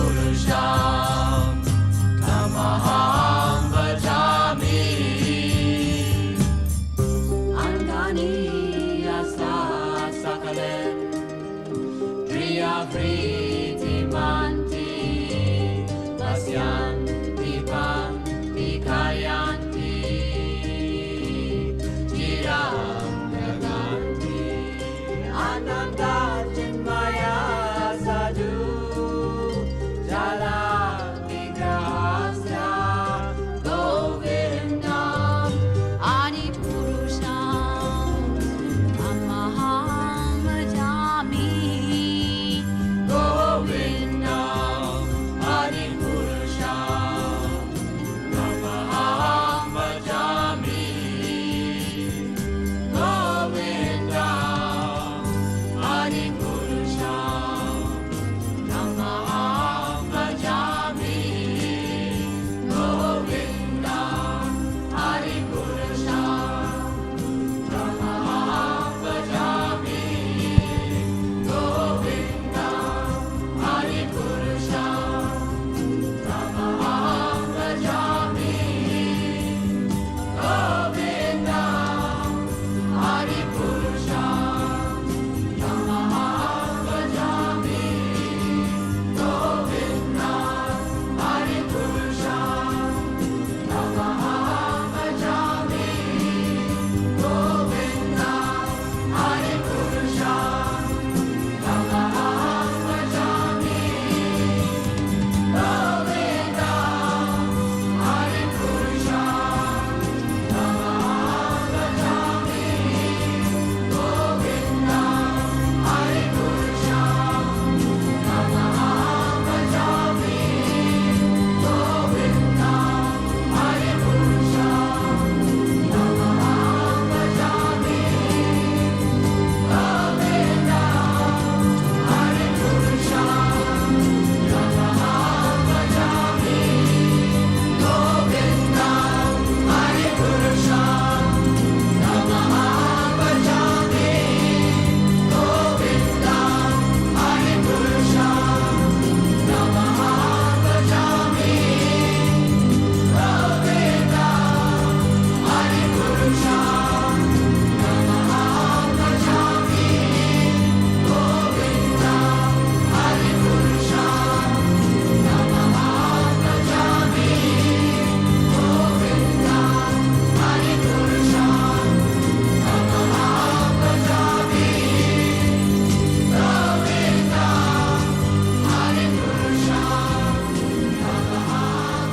Purusham Tamaham Bhajami Angani Asa Sakalem Priya Priti Manti Pasyanti Panti Kayanti Chiram Naganti Ananda Chinmaya Sadhu Jala Vigrahasya Govindam Adi Purusham Amaham Bhajami Govindam Adi Purusham Amaham Bhajami Govindam Adi Purusham Namaham Bhajami Govindam Adi Purusham Namaham Bhajami Govindam Adi Purusham Namaham Bhajami Govindam Adi Purusham Namaham Bhajami Govindam Adi Purusham Namaham Bhajami Govindam Adi Purusham Namaham Bhajami Govindam Adi Purusham Namaham Bhajami Govindam Adi Purusham Namaham Bhajami Govindam Adi Purusham Namaham Bhajami Govindam Adi Purusham Namaham Bhajami Govindam Adi Purusham Namaham Bhajami Govindam Adi Purusham Namaham Bhajami Govindam Adi Purusham Namaham Bhajami Govindam Adi Purusham Namaham Bhajami Govindam Adi Purusham Namaham Bhajami Govindam Adi Purusham Namaham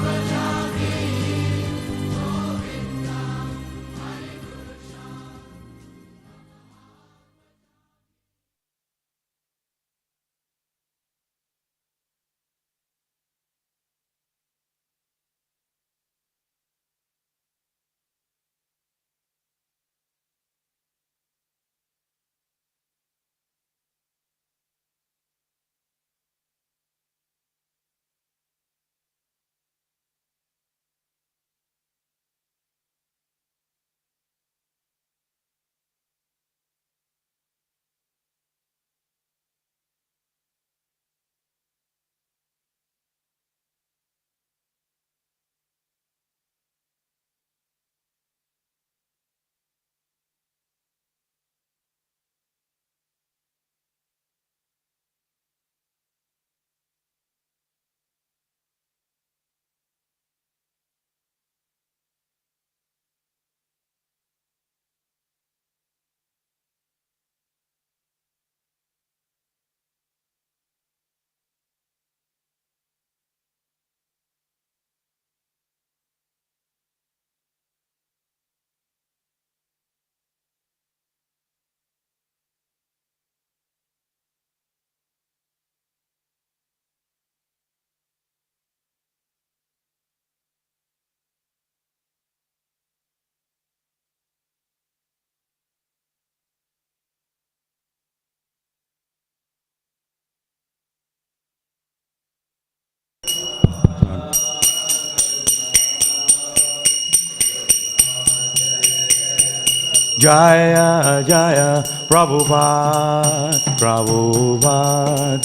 Jaya Jaya Prabhupada, Prabhupada,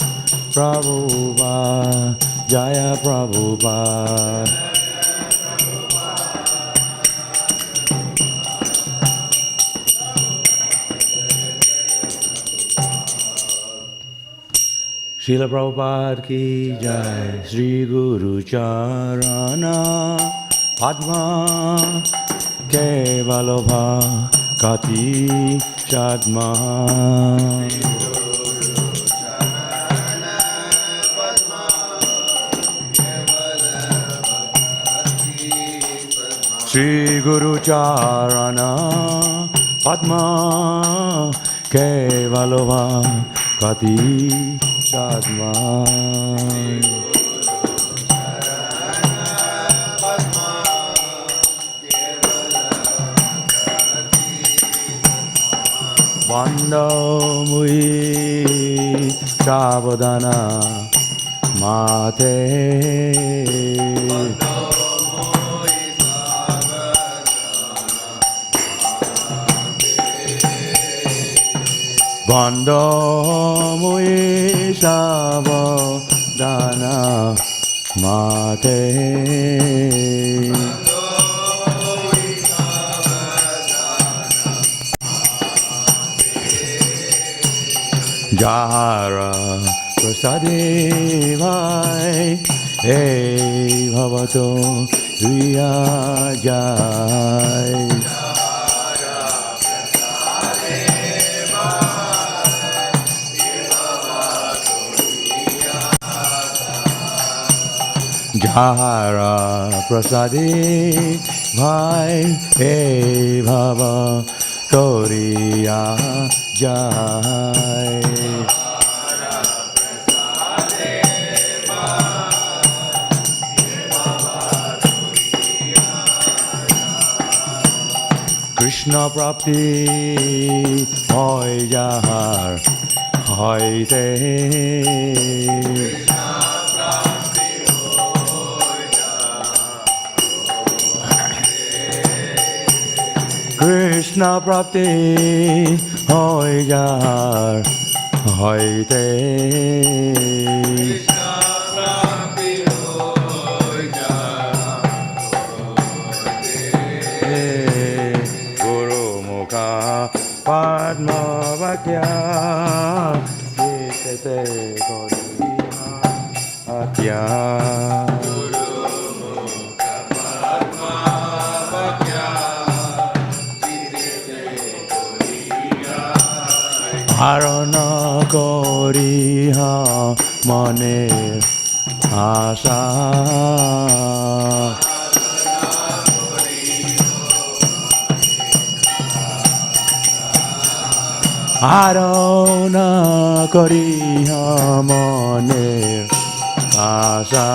Prabhupada, Jaya Prabhupada. Srila Prabhupada ki jai, Sri Guru Charana Padma Kevalabha Kati Chadma. Sri Guru Charana Padma Kevalabha Kati Chadma. Vanda mui savadana mate. Vanda mui savadana mate. Jara prasadevai e bhavato riyajai. Jara prasadevai e bhavato riyajai. Krishna prapti hoy jahar hoy te. Krishna prapti hoy jahar hoy te. Padma Vakya Yekate Kodima Akya. Guru Mukha Padma Vakya Yekate Kodima Harana Koriha Mane Asa. Arona koriha mane asa.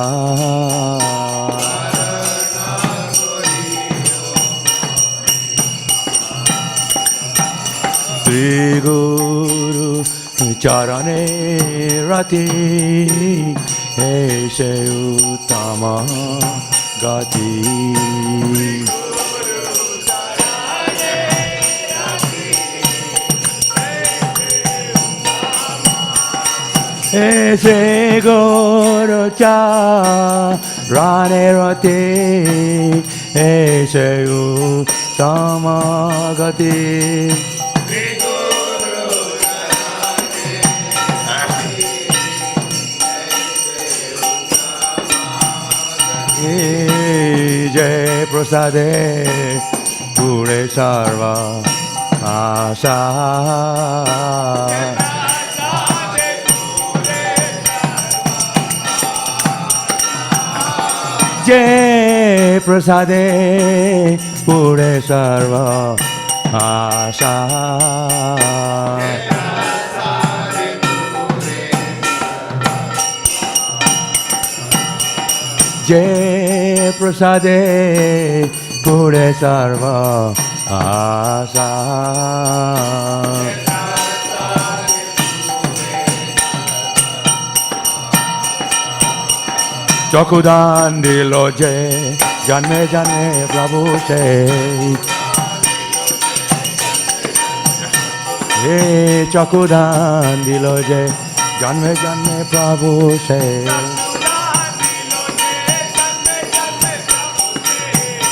Sri Guru Charane Rati Ese Uttama Gati. Ese Guru Charane Rati Ese Uttama Gati. Jai Prasade Pure Sarva Asa. Jai Prasade Pure Sarva Asa. Jai Prasade Pure Sarva Asa. Chakudan dilo je jane jane Prabhu se. Chakudan dilo je जन्मे जन्मे प्रभु से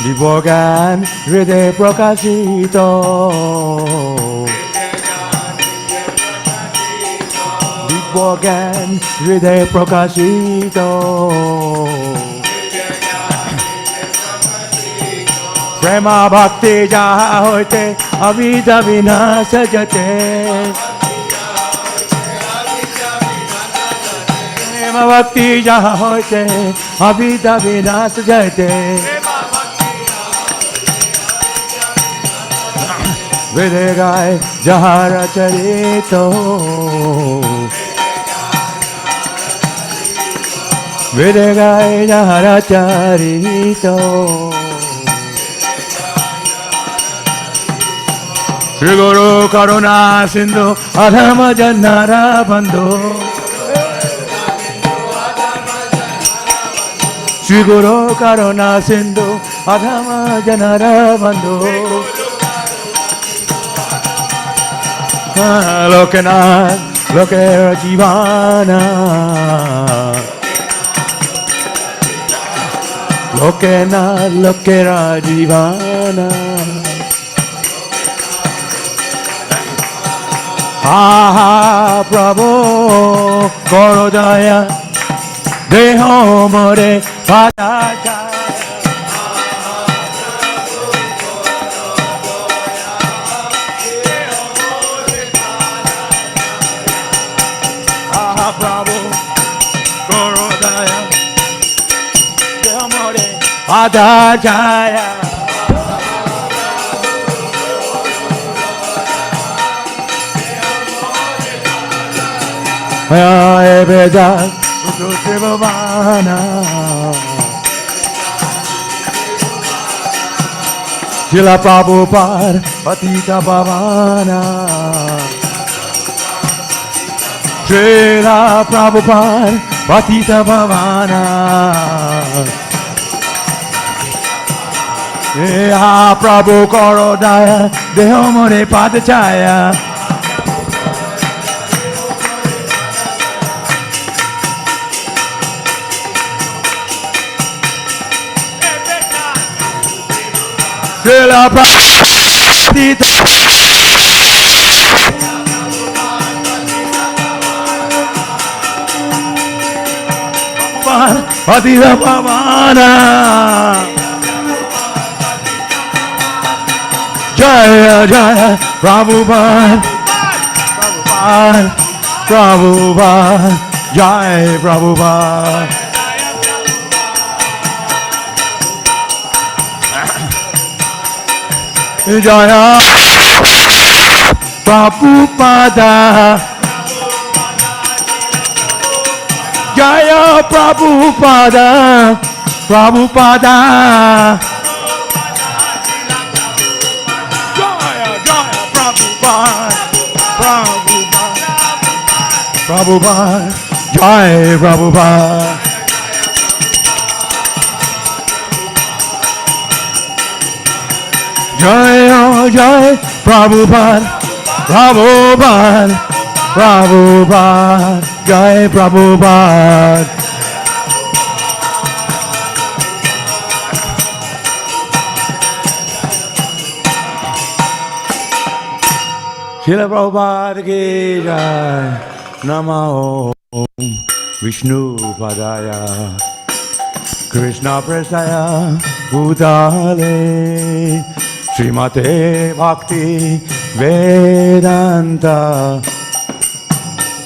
दिव्य ज्ञान हृदय प्रकाशित दिव्य ज्ञान हृदय प्रकाशित प्रेम भक्ति जहाँ होते अविद विनाश जते प्रेम भक्ति जहाँ होते अविद विनाश जते वेद गाय जहाँ रचरित वेद गाय जहाँ रचरित श्री गुरु करुणा सिंधु अधम जन्नर बंधु श्री गुरु करुणा सिंधु अधम जन्नर बंधु लोकनाथ लोकेर जीवाना लोकनाथ लोकेर जीवाना आहा प्रभु करो दया देह मोरे पाता आहा प्रभु करो दया देह मोरे पाता जाया Hare Beda Utrivavana Shila Prabhupada Patita Bhavana Shila Prabhupada Patita Bhavana Eha Prabhu Koro Daya Deho More Padachaya Shila Prabhupada Patita Bhavana Jaya Jaya Prabhupada Prabhupada Prabhupada Jaya Prabhupada Jaya Prabhupada Jaya Prabhupada Prabhupada Jaya Jaya Prabhupada Prabhupada Prabhupada Jaya Prabhupada Jaya Jaya Prabhupada Prabhupada Prabhupada Jaya Prabhupada Srila Prabhupada ki jai Namo Vishnu Padaya Krishna Prasaya Bhutale Śrīmate Bhaktivedanta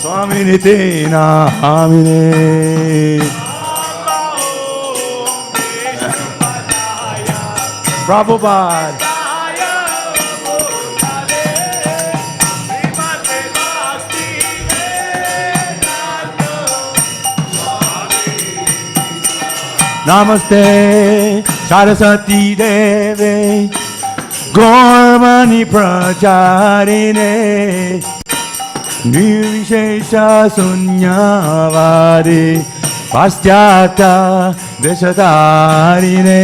Swami Niti Namine Prabhupada Namaste Saraswati Deve Gaurmani Pracharine Nirvishesha Sunyavadi Paschata Deshatarine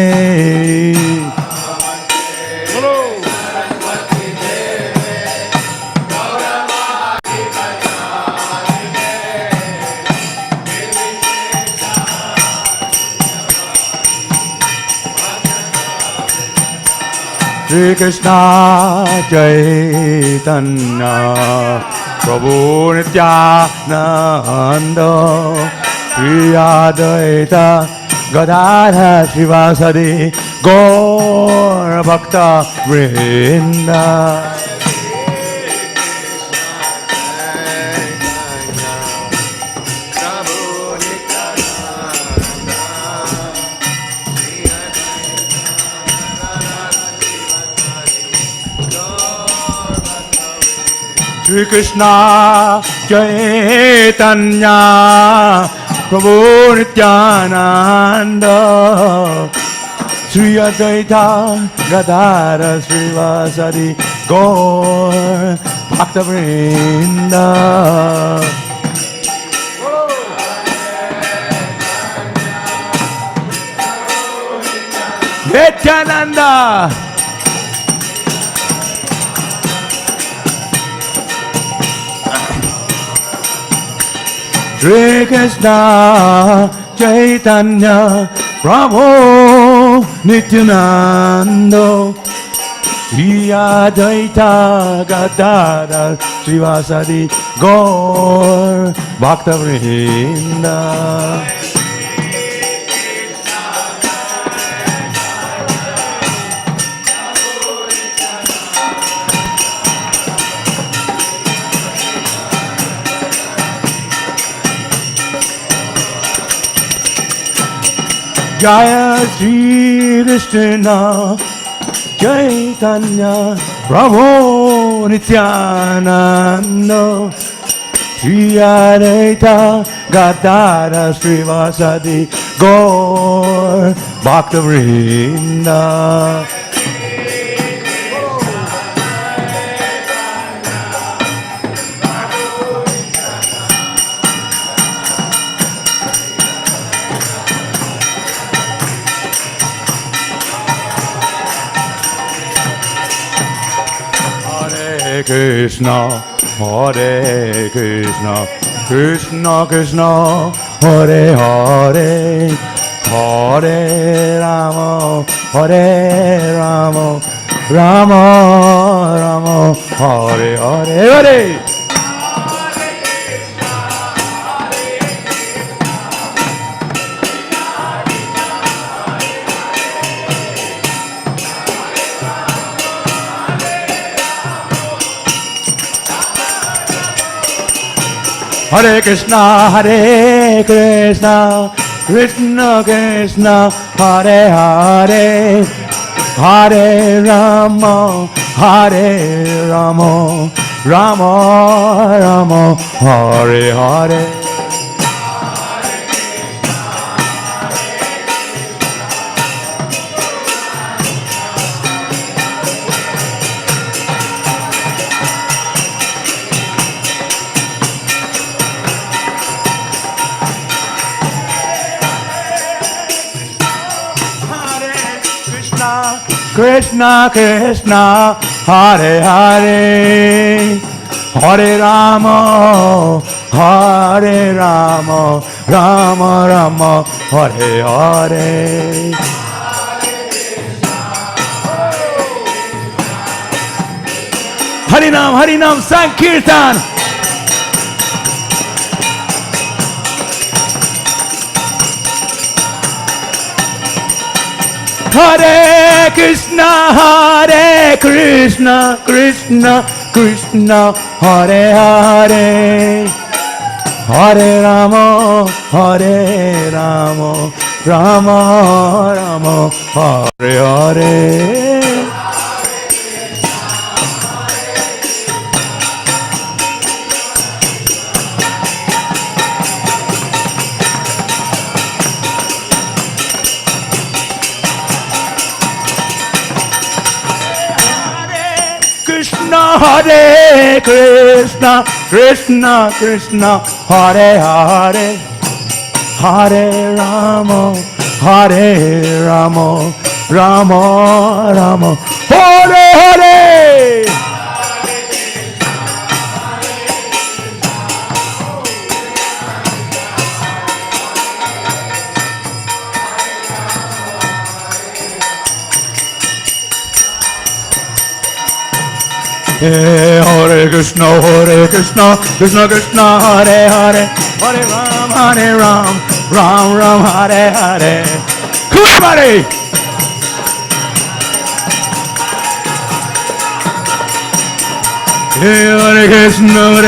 Shri Krishna Chaitanya Prabhu Nityananda Shri Advaita Gadadhara Srivasadi Gaur Bhakta Vrinda. Shri Krishna Chaitanya Prabhu Nityananda Shri Advaita Gadadhara Srivasadi Gaur Bhakta Vrinda. Nityananda. Shri Krishna Chaitanya Prabhu Nityananda Shri Advaita Gadadhara Srivasadi Gaur Bhakta Vrinda. Jaya Shri Krishna Chaitanya Prabhu Nityananda Shri Advaita Gadadhara Srivasadi Gaur Bhakta Vrinda. Krishna, Hare Krishna, Krishna Krishna, Hare Hare, Hare Rama, Hare Rama, Rama Rama, Hare Hare Hare. Hare Krishna, Krishna Krishna, Hare Hare, Hare Rama, Rama Rama, Hare Hare. Krishna Krishna, Hare Hare, Hare Rama, Rama Rama, Hare Hare. Harinam Sankirtan. Hare Krishna, Krishna Krishna, Hare Hare, Hare Rama, Rama Rama, Hare Hare. Hare Krishna, Krishna Krishna, Hare Hare, Hare Rama, Rama Rama, Hare Hare. Hare Krishna, Krishna Krishna, Hare Hare, Hare Ram, Ram Ram, Hare Hare. Everybody! Hare Krishna,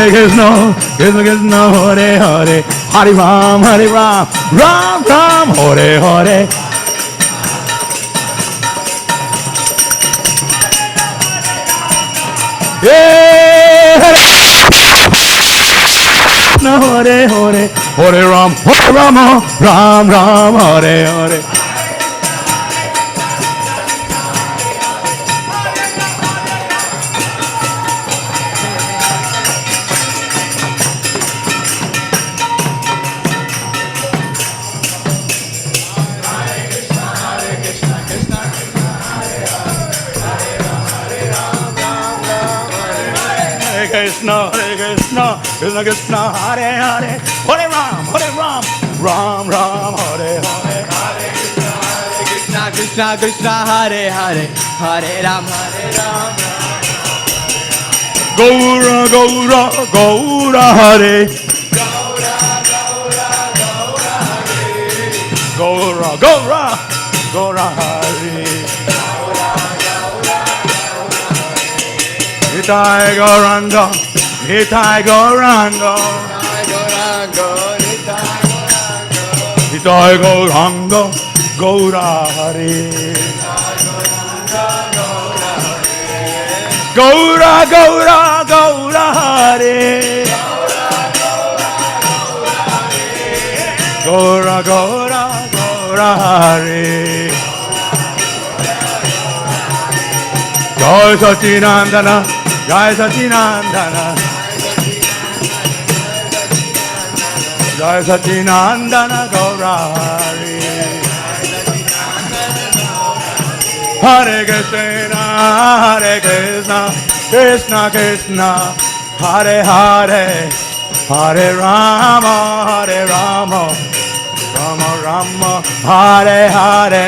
Krishna Krishna, Hare Hare, Hare Ram, Ram Ram, Hare Hare. Yeah, Hare Hare, Hare Ram, Ram Ram, Hare Hare. Krishna, Krishna Krishna, Hare Hare, Hare Ram, Ram Ram, Hare Hare. Krishna Krishna, Hare Hare, Hare Ram, Gaura, Hare. Gaura, Hare. Nitai Gauranga, Nitai Gauranga, Nitai Gauranga, Gaura Hare. Gaura Hare. Gaura Hare. Jai Sacinandana, Jai Sacinandana, Jai Sacinandana, Gaura Hare. Hare Krishna, Krishna Krishna, Hare Hare, Hare Rama, Rama Rama, Hare Hare.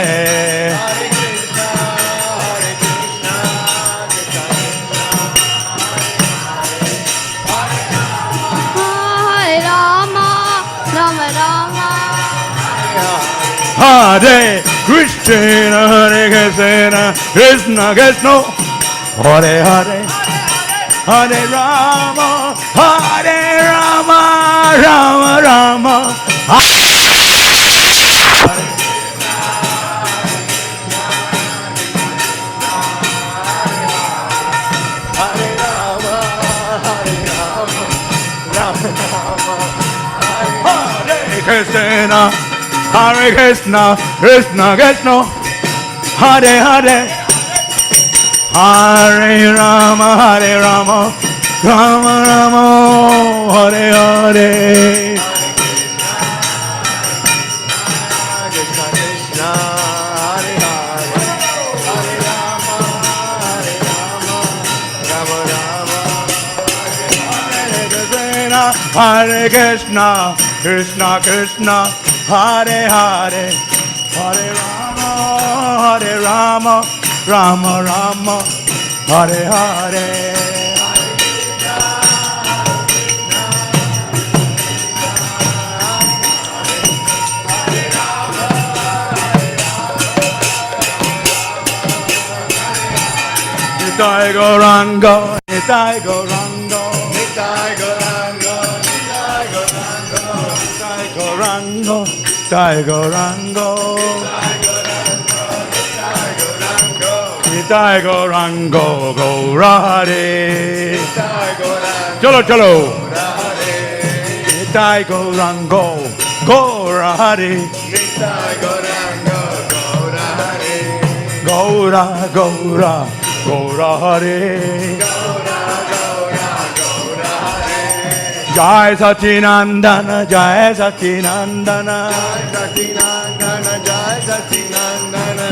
Hare Krishna, Hare Krishna, Krishna Krishna, Hare Hare, Hare Rama, Rama Rama, Krishna, Hare Krishna, Krishna Krishna, Hare Hare, Hare Rama, Rama Rama, Hare Hare. Krishna, Hare Hare, Hare Rama, Rama Rama, Hare Krishna, Krishna Krishna, Hare Hare, Hare Rama, Rama Rama, Hare Hare. Nitai Gauranga, Nitai Gauranga, Nitai Gauranga, Nitai Gauranga, Nitai Gauranga, Nitai Gauranga, Gaura Hare. Chalo chalo. Nitai Gauranga, Gaura Hare. Gaura Gaura, Gaura Hare. Jai Sacinandana, Jai Sacinandana,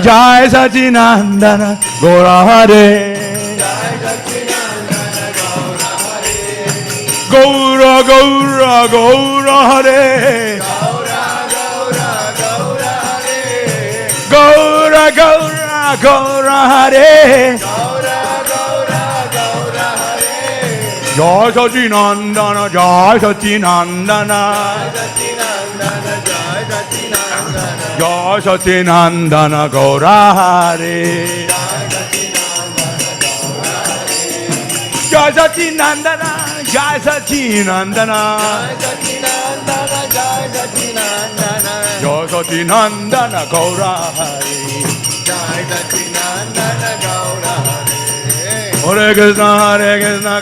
Jai Sacinandana, Gaura Hare. Gaura Gaura Gaura Hare. Gaura Gaura Gaura Hare. Jai Sacinandana, Jai Sacinandana, Jai Sacinandana Gaura Hare. Jai Sacinandana, Jai Sacinandana, Jai Sacinandana Gaura Hare. Hare Krishna,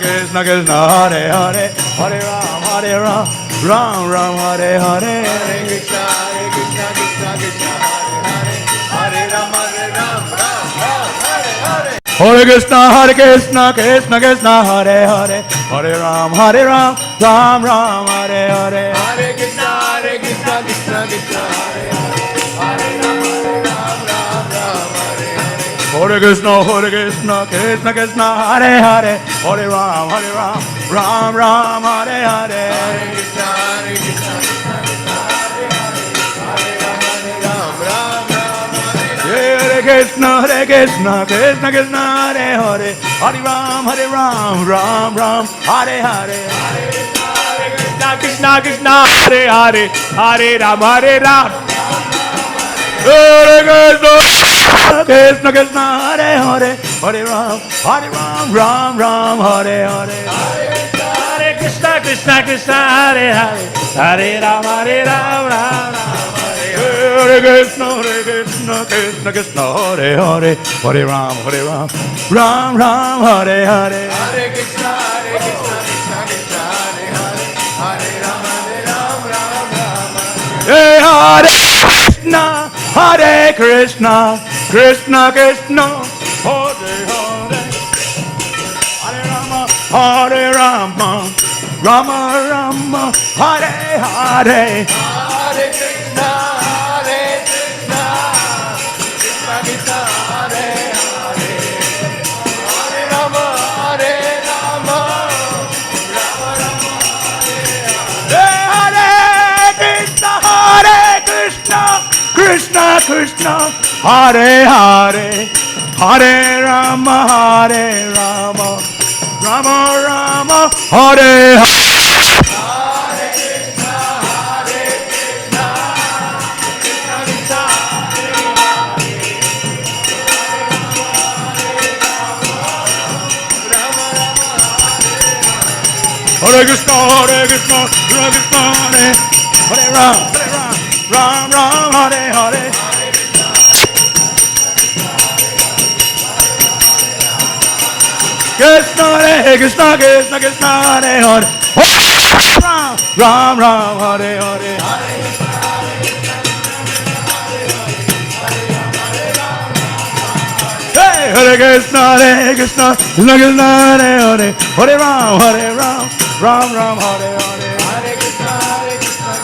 Krishna Krishna, Hare Hare, Hare Ram, Ram Ram, Hare Hare. Hare Krishna, Krishna Krishna, Hare Ram, Ram Hare Hare. Hare Krishna, Krishna Krishna, Hare Hare, Hare Ram, Ram Ram, Hare Hare. Hare Krishna, Krishna Krishna, Hare Hare, Hare Ram, Ram Hare Hare. Hare Krishna, Krishna Krishna, Hare Hare, Hare Ram, Ram Ram, Hare Hare. Hare Krishna, Krishna Krishna, Hare Hare, Hare Ram, Ram Hare Hare. Hare Krishna, Krishna Krishna, Hare Hare, Hare Ram, Ram Hare Hare. Krishna Krishna, Hare Hare, Hare Ram, Hare Ram. Hare Krishna, Krishna Krishna, Hare Hare, Hare Ram, Ram Hare Hare. Hare Krishna Krishna Krishna, Hare Hare, Hare Ram, Ram Ram. Hare Krishna, Krishna Krishna, Hare Hare, Hare Ram, Ram Hare Hare. Hare Krishna, Krishna Krishna, Hare Hare, Hare Ram, Ram. Hey, Hare Krishna, Hare Krishna, Krishna Krishna, Hare Hare, Hare Rama, Rama Rama, Hare Hare. Hare Krishna, Krishna Krishna, Hare Hare, Hare Rama, Hey, Krishna, Krishna, Hare Hare, Hare Rama, Rama Rama, Hare Hare. Hare Krishna, Krishna Krishna, Hare Ram, Ram Hare Hare. Krishna, Krishna Krishna, Hare Hare, Ram Hare Hare. Hey, Hare Krishna, Krishna Krishna, Hare Hare, Hare Ram, Ram Hare Hare. Hare Krishna, Krishna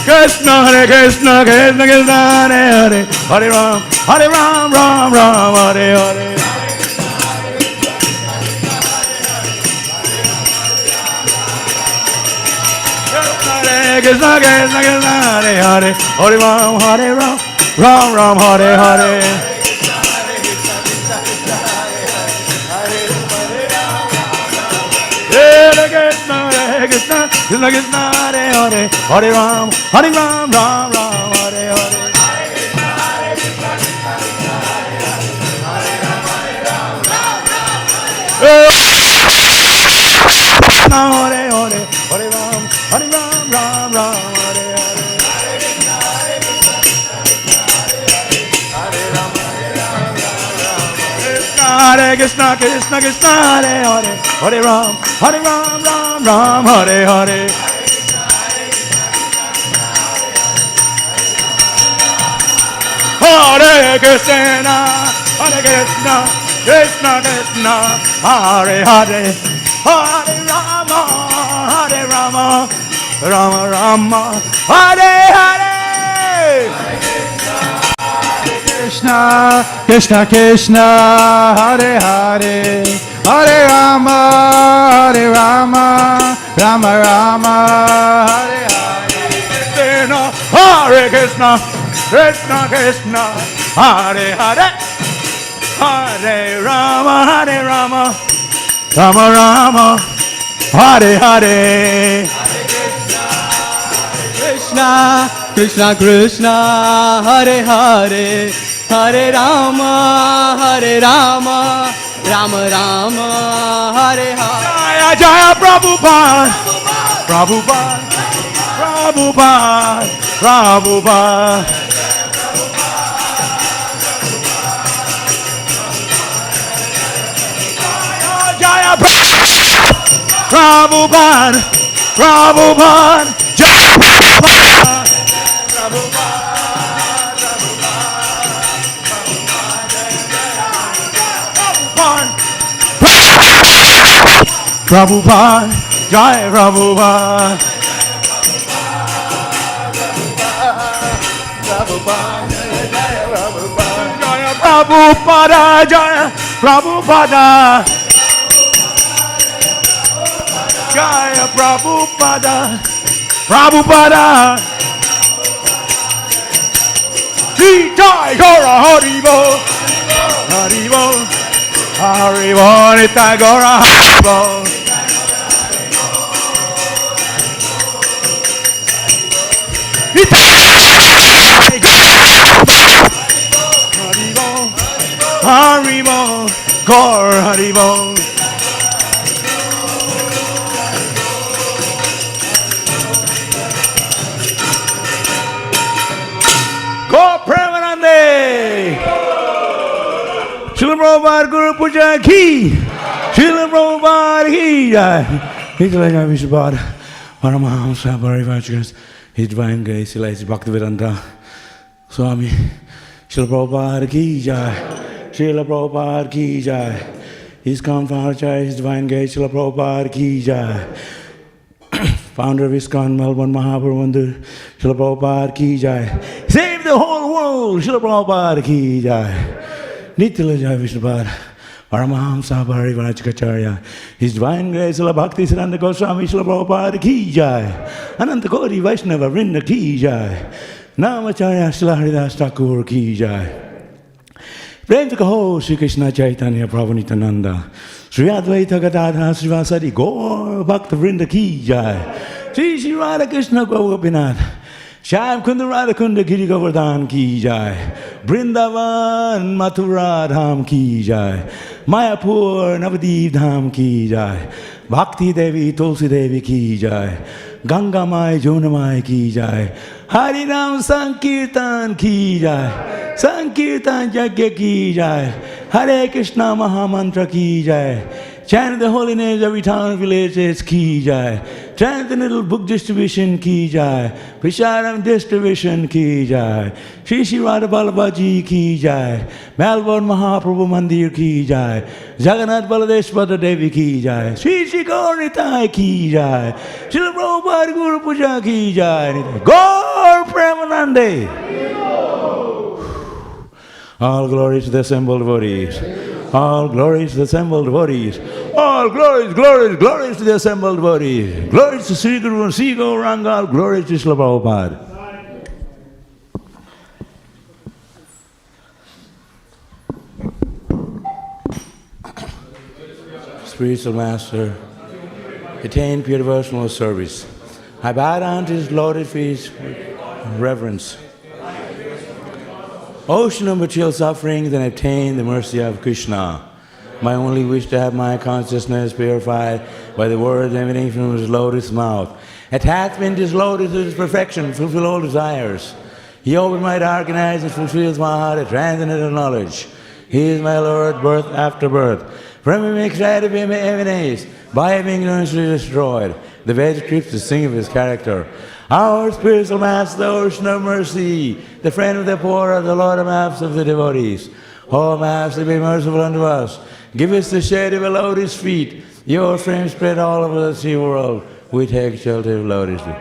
Krishna, Hare Krishna Krishna, Hare Hare, Hare Ram, Ram Hare Hare. Krishna, Hare Hare, Hare Ram, Ram Hare Hare. Hare Krishna, Krishna Krishna, Hare Hare, Hare Ram, Ram Hare Hare. Krishna, Hare Hare, Hare Ram, Ram Hare Hare. Hare Krishna, Krishna Krishna, Hare Hare, Hare Ram, Ram Hare Hare. Hare Krishna, Krishna Krishna, Hare Hare, Hare Rama, Rama Rama, Hare Hare. Krishna, Krishna Krishna, Hare Hare, Hare Rama, Rama Rama, Hare Hare Krishna, Krishna Krishna, Hare Hare, Hare Rama, Hare Rama, Rama Rama, Hare Hare. Krishna, Krishna Krishna, Hare Hare, Hare Rama, Hare Rama, Rama Rama, Hare Hare. Jaya Jaya Prabhupada, Prabhupada, Prabhupada, Prabhupada. Jaya Prabhupada, Prabhupada, Jaya Prabhupada, Prabhupada, Jaya Prabhupada, Jaya Prabhupada, Jaya Prabhupada, Jaya Prabhupada, Prabhupada, Jai Gora Haribo, Haribo, Haribo, Nitya Gora Haribo. Haribo, Gaur Haribo. Go Premanande! Srila Prabhupada Guru Puja Ki! Srila Prabhupada Ki! His Divine Vishnupada, Paramahamsa Parivachas, His Divine Grace, His Bhaktivedanta, Swami, Srila Prabhupada Ki Jai, Srila Prabhupada Ki Jai, His Founder-Acharya, His Divine Grace, Srila Prabhupada Ki Jai, Founder of ISKCON Melbourne Mahaprabhu Mandir, Srila Prabhupada Ki Jai, save the whole world, Srila Prabhupada Ki Jai, Nitya Jai Vishnupada, Paramahamsa Parivachacharya, His Divine Grace, Srila Bhaktivedanta Goswami, Srila Prabhupada Ki Jai, Ananta Koti Vaishnava Vrinda Ki Jai, Namacharya Srila Haridas Thakur Ki Jai. Prem to Kaho, Sri Krishna Chaitanya Prabhu Nityananda, Sri Advaita Gadadhara Srivasadi Gaur Bhakta Vrinda Ki Jai, Sri Sri Radha Krishna Gopinath, Shyam Kunda Radha Kunda Giri Govardhan Ki Jai, Vrindavan Mathura Dham Ki Jai, Mayapur Navadip Dham Ki Jai, Bhakti Devi Tulsi Devi Ki Jai, Ganga Mai Jonamai Ki Jai, Harinam Sankirtan Ki Jai, Sankirtan Yajna Ki Jai, Hare Krishna Mahamantra Ki Jai, chant the holy names of eternal villages Ki Jai, chant the little book distribution Ki Jai, Prisharam distribution Ki Jai, Shri Shri Radha Balabaji Ki Jai, Melbourne Mahaprabhu Mandir Ki Jai, Jagannath Baladeshwara Devi Ki Jai, Shri Shri Gauritai Ki Jai, Srila Prabhupada Guru Puja Ki Jai, Gaur Premanande. All glory to the assembled devotees. All glories to the assembled devotees. All glories, glories, glories to the assembled devotees. Glories to Sri Guru and Sri Gauranga. Glories to Srila Prabhupada. Spiritual Master, attain pure devotional service. I bow down to His lotus feet with reverence. Ocean of material suffering, then obtain the mercy of Krishna. My only wish to have my consciousness purified by the words emanating from His lotus mouth. Attachment is lotus to His perfection, fulfill all desires. He opens my darkened eyes and fulfills my heart at transcendental knowledge. He is my Lord, birth after birth. From Him excited Him emanates, by Him ignorantly destroyed. The Vedic scripts to sing of His character. Our spiritual Master, the ocean of mercy, the friend of the poor, the Lord of maps of the devotees. Oh Master, be merciful unto us. Give us the shade of a lotus feet. Your frame spread all over the sea world. We take shelter of lotus feet.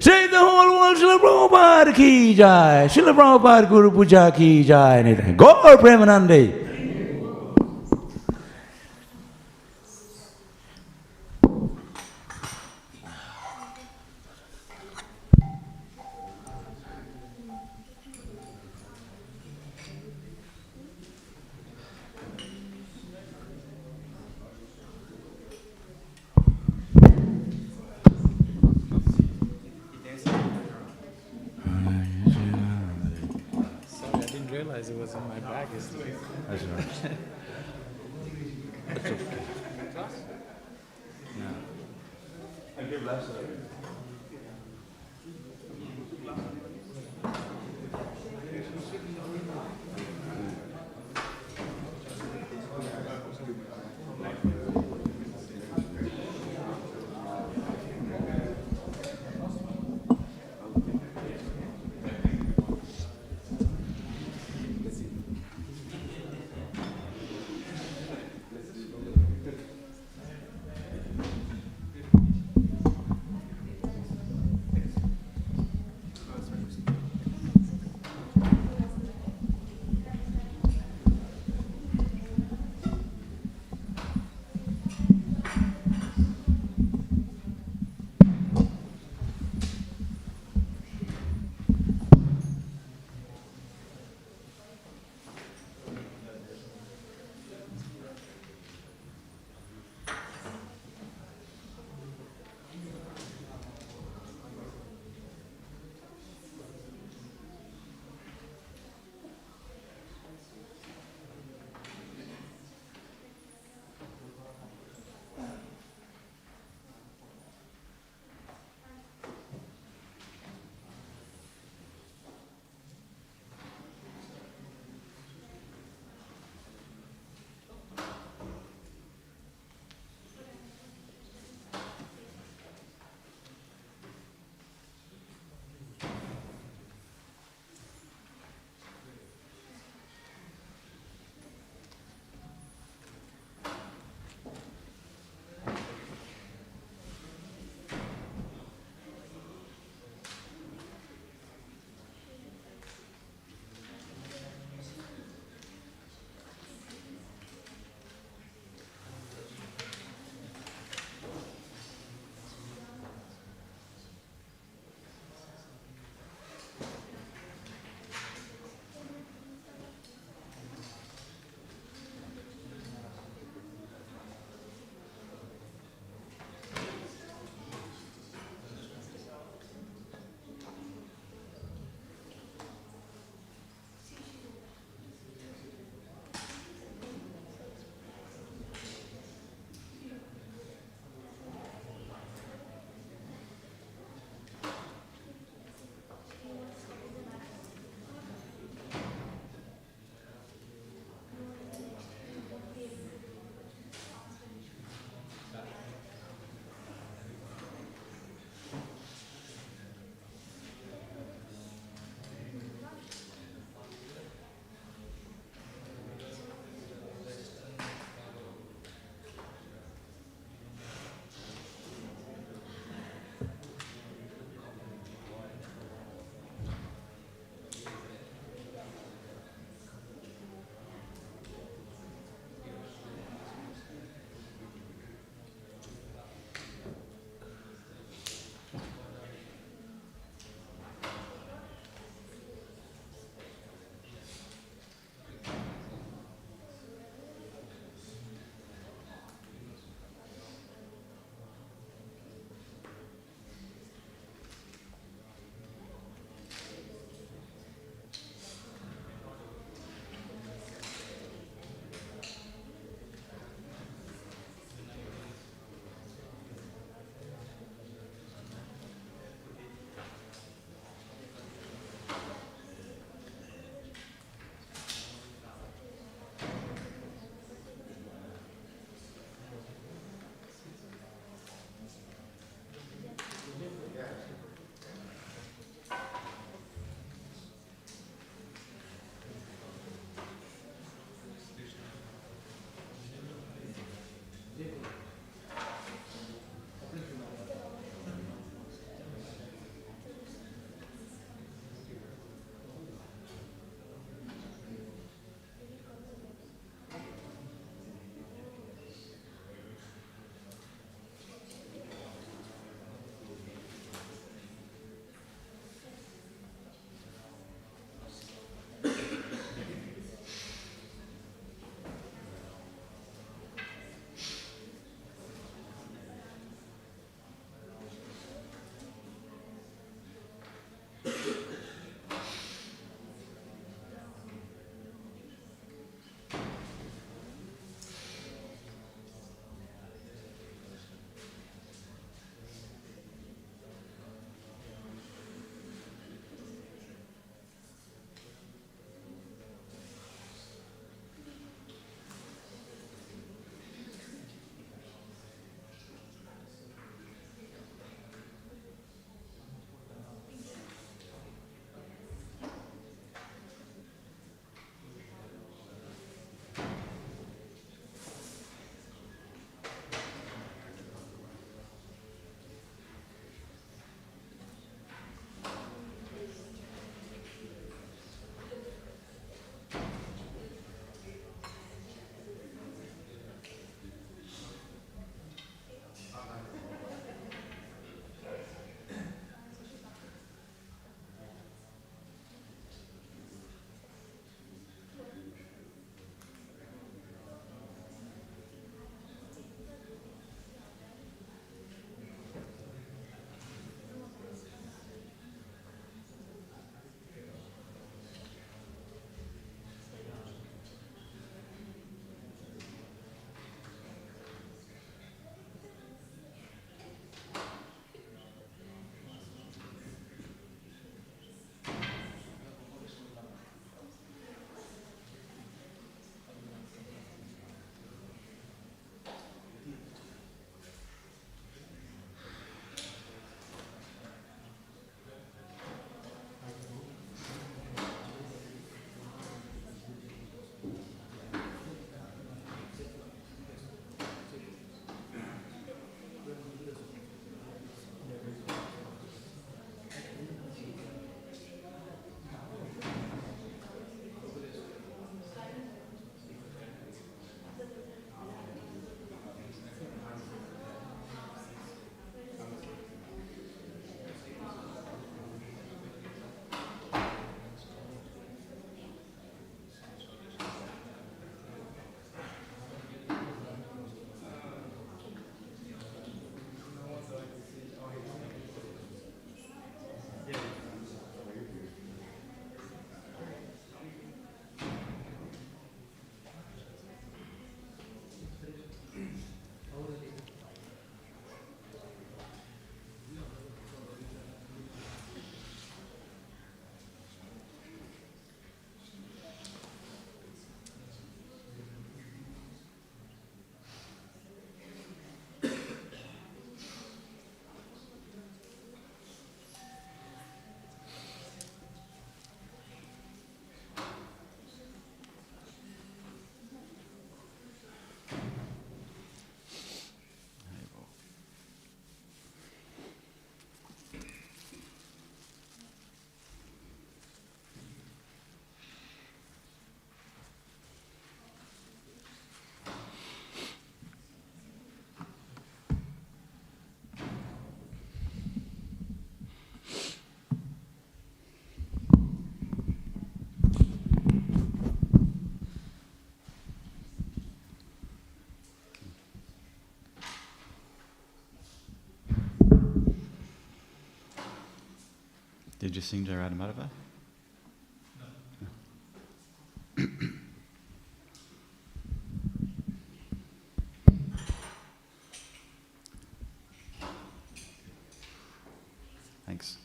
Save the whole world, Srila Prabhupada Ki Jai. Srila Prabhupada Guru Puja Ki Jai. Gaur Premanande. realize it was in my bag yesterday. That's all right. That's okay. No. Did you sing Jai Radha Madhava? Thanks.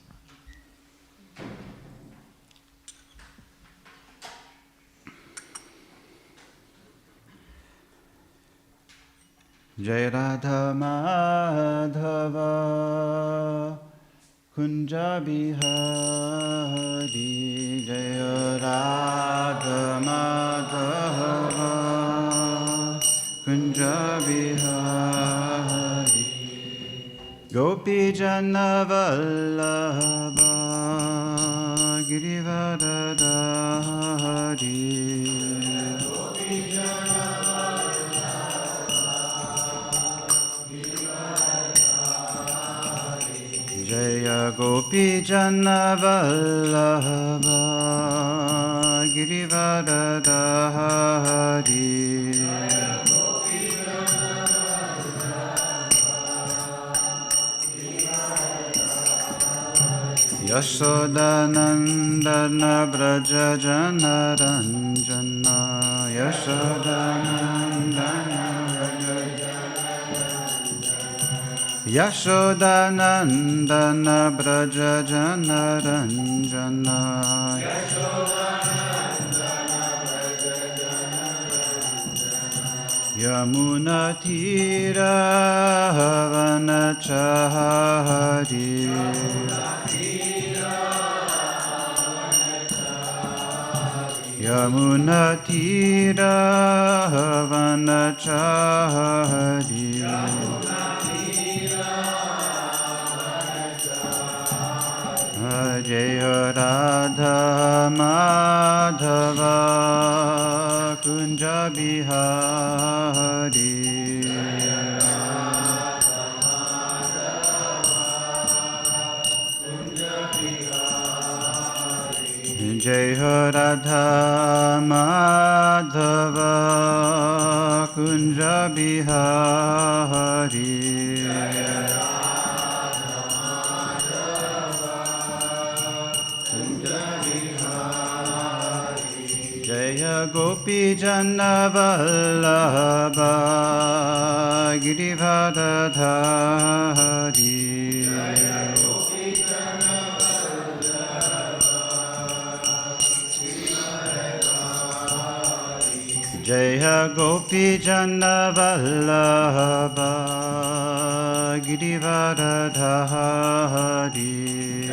Jai Radha Madhava Kunja Bihari Jai Radha Madhava Kunja Bihari Gopi Jana Vallabha Girivardhari Jaya Gopi Jana Vallabha Girivardhari Yashodanandana Braja Jana Ranjana Yashodanandana Yashodanandana Braja Jana Ranjana Yamuna Tira Vanachari Yamuna Tira Vanachari Jaya Radha Madhava Kunja Bihari Jaya Radha Madhava Kunja Bihari Jaya Gopi Jana Vallabha Girivardhari Jaya Gopi Jana Vallabha Girivardhari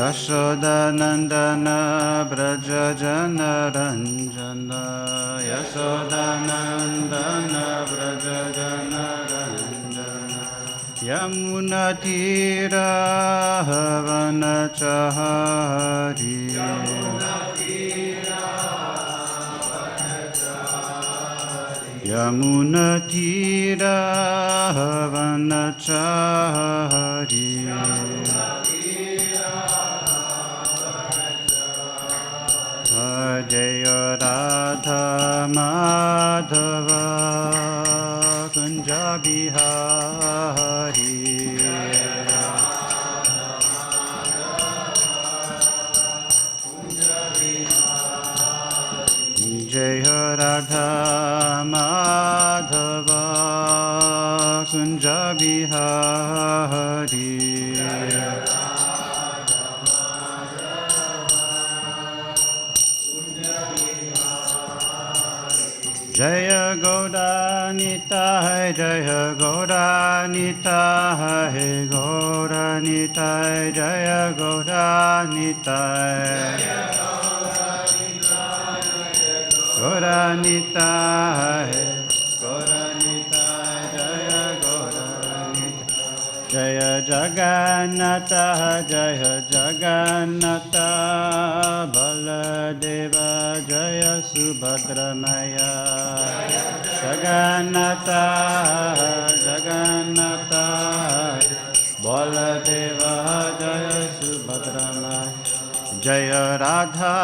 Yashodanandana Braja Jana Ranjana Yashodanandana Braja Jana Ranjana Yamuna Tira Vanachari Yamuna Tira Vanachari Jaya Radha Madhava Kunja Bihari Jaya Radha Madhava Kunja Bihari Jaya Gaura Nitai Jaya Gaura Nitai Gaura Nitai Jaya Gaura Nitai Gaura Nitai Gaura Nitai Jaya Gaura Nitai Jaya Jagannatha Jaya Jagannatha Baladeva Jaya Subhadramaya Jagannatha Jagannatha Baladeva Jaya Subhadramaya Jaya Radha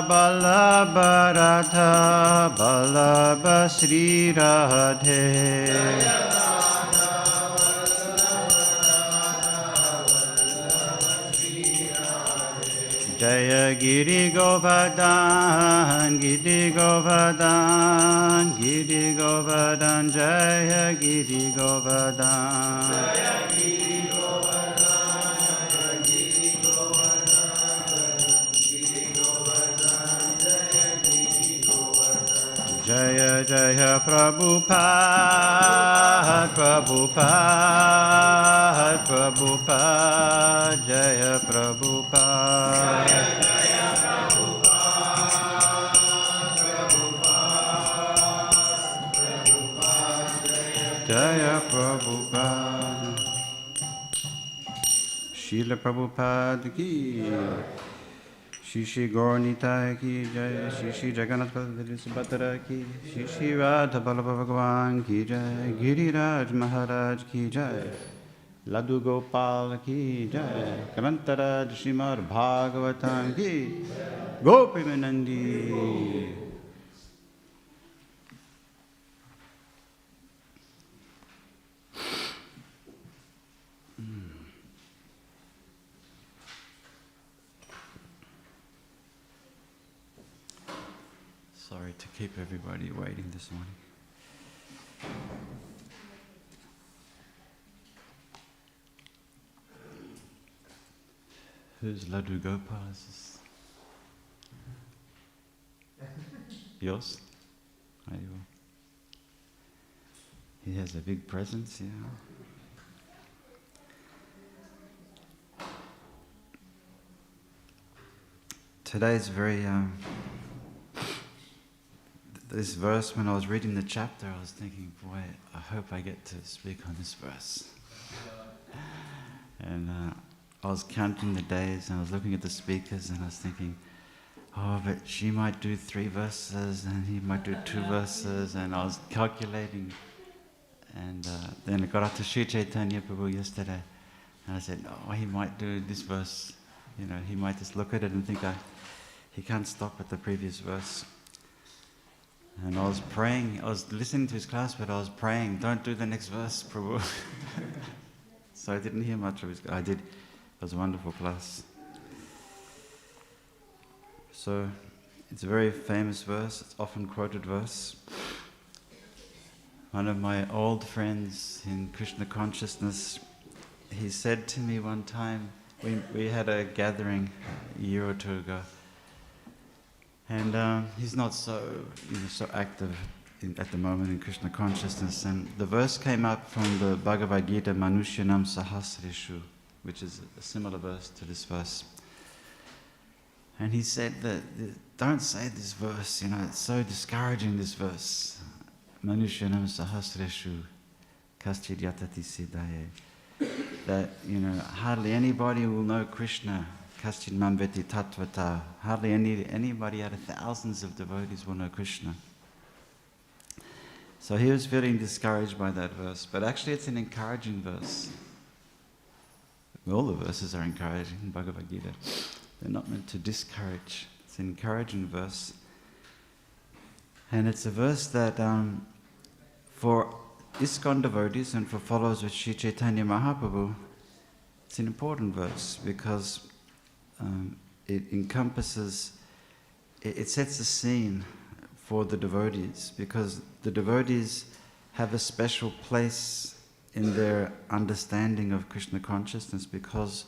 Ballabha Radha Ballabha Sri Radhe. Jaya Giri Govardhan, Giri Govardhan, Giri Govardhan, Jaya Giri Govardhan. Jaya Jaya Prabhupada, Prabhupada, Prabhupada, Jaya Prabhupada. Jaya Prabhupada. Srila Prabhupada ki. Shri Shri Gaur Nitai ki jai, Shri Shri Jagannath Bhattara ki, Shri Shri Radha Vallabha Bhagavan ki jai, Giriraj Maharaj ki jai, Laddu Gopal ki jai, Grantaraj Śrīmad Bhāgavatam ki, Gopi Menandi. Sorry to keep everybody waiting this morning. Who's Laddu Gopal? Is this yours? He has a big presence, yeah. Today's very this verse, when I was reading the chapter, I was thinking, boy, I hope I get to speak on this verse. And I was counting the days, and I was looking at the speakers, and I was thinking, oh, but she might do 3 verses, and he might do 2 verses, and I was calculating. And then I got up to Sri Chaitanya Prabhu yesterday, and I said, oh, he might do this verse. You know, he might just look at it and think, he can't stop at the previous verse. And I was praying, I was listening to his class, but I was praying, don't do the next verse, Prabhu. So I didn't hear much of his class. I did. It was a wonderful class. So it's a very famous verse, it's often quoted verse. One of my old friends in Krishna consciousness, he said to me one time, we had a gathering a year or 2 ago, and he's not so active at the moment in Krishna consciousness. And the verse came up from the Bhagavad Gita, Manushyanam Sahasreshu, which is a similar verse to this verse. And he said that, don't say this verse, it's so discouraging, this verse. Manushyanam Sahasreshu, Kaschid Yatati Siddhaye. That, hardly anybody will know Krishna. Kaschid Mamveti Tattvata. Hardly anybody out of thousands of devotees will know Krishna. So he was feeling discouraged by that verse, but actually it's an encouraging verse. All the verses are encouraging in Bhagavad Gita. They're not meant to discourage. It's an encouraging verse. And it's a verse that for ISKCON devotees and for followers of Sri Chaitanya Mahaprabhu, it's an important verse because it encompasses, it sets the scene for the devotees, because the devotees have a special place in their understanding of Krishna consciousness because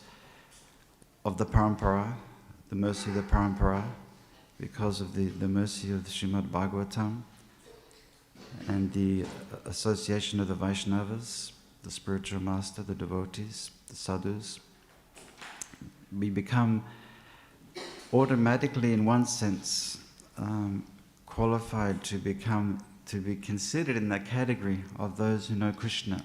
of the parampara, the mercy of the parampara, because of the mercy of the Śrīmad Bhāgavatam, and the association of the Vaishnavas, the spiritual master, the devotees, the sadhus. We become automatically, in one sense, qualified to be considered in that category of those who know Krishna,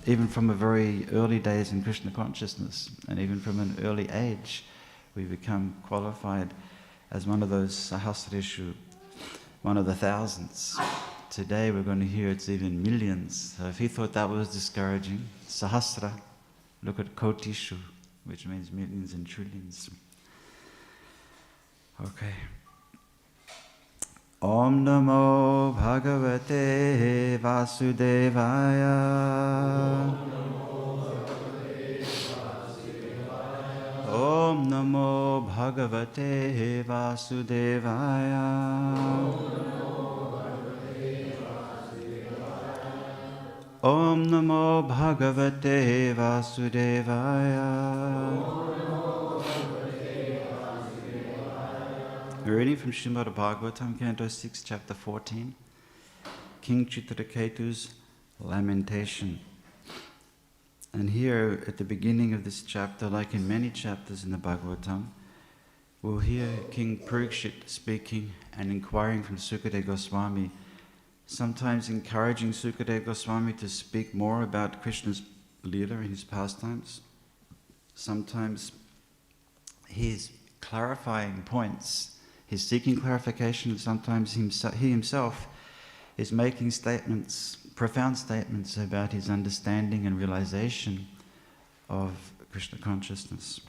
even from a very early days in Krishna consciousness, and even from an early age, we become qualified as one of those Sahasreshu, one of the thousands. Today we're going to hear it's even millions. So if he thought that was discouraging, Sahasra, look at Kotishu, which means millions and trillions. Okay. Om Namo Bhagavate Vasudevaya. Om Namo Bhagavate Vasudevaya. Om Namo Bhagavate Vasudevaya. We're reading from Śrīmad Bhāgavatam, Canto 6, Chapter 14, King Chitraketu's Lamentation. And here, at the beginning of this chapter, like in many chapters in the Bhagavatam, we'll hear King Parikshit speaking and inquiring from Sukadeva Goswami, sometimes encouraging Sukadeva Goswami to speak more about Krishna's Leela and his pastimes. Sometimes he's clarifying points. He's seeking clarification, and sometimes he himself is making statements, profound statements about his understanding and realization of Krishna consciousness.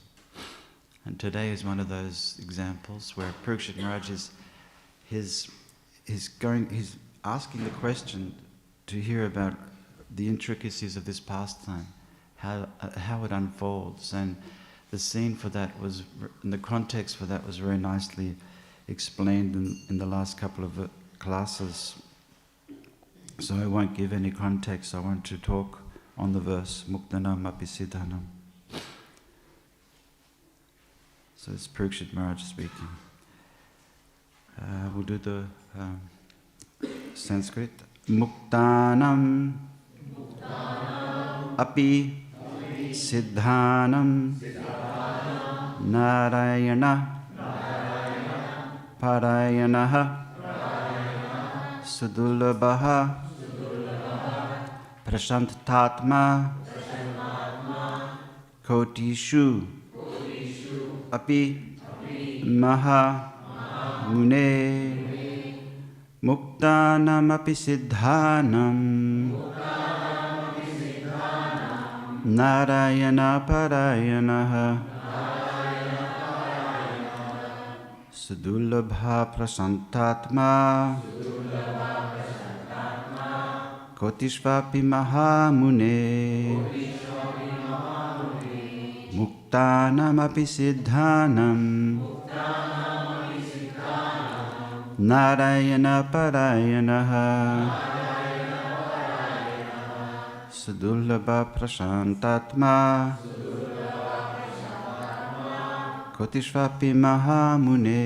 And today is one of those examples where Parikshit Maharaj is asking the question to hear about the intricacies of this pastime, how it unfolds, and the scene for that was, and the context for that was very nicely explained in the last couple of classes. So I won't give any context. I want to talk on the verse Muktanam api siddhanam. So it's Parikshit Maharaj speaking. We'll do the Sanskrit. Muktanam api siddhanam narayana parayanaha sudulabhaha prashantatma kotishu api maha mune muktanam api siddhanam narayana parayanaha sudulabha prasantatma kotishvapi mahamune muktanam api siddhanam narayana parayanaha sudulabha prasantatma kotishvapi mahamune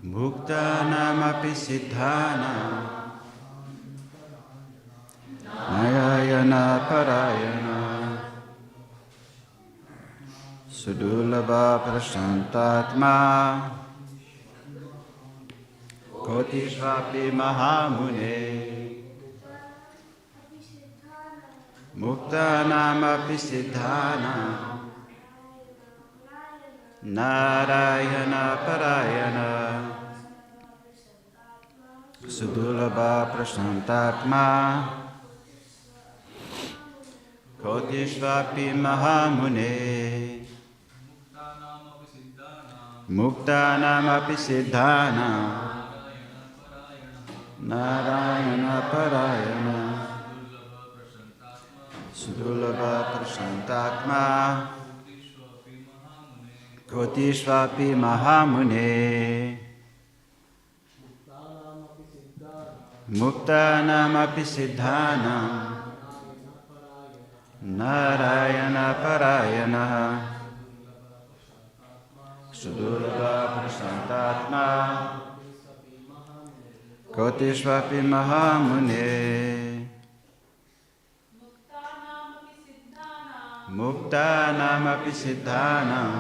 muktanam api siddhanam narayana parayana sudulabha prasantatma kotishvapi mahamune muktanam api siddhanam narayana parayana sudulabha prasantatma kotishvapi mahamune muktanam api siddhanam narayana parayana sudulabha prasantatma kotishvapi mahamune muktanam api siddhanam narayana parayana sudulabha prasantatma kotishvapi mahamune muktanam api siddhanam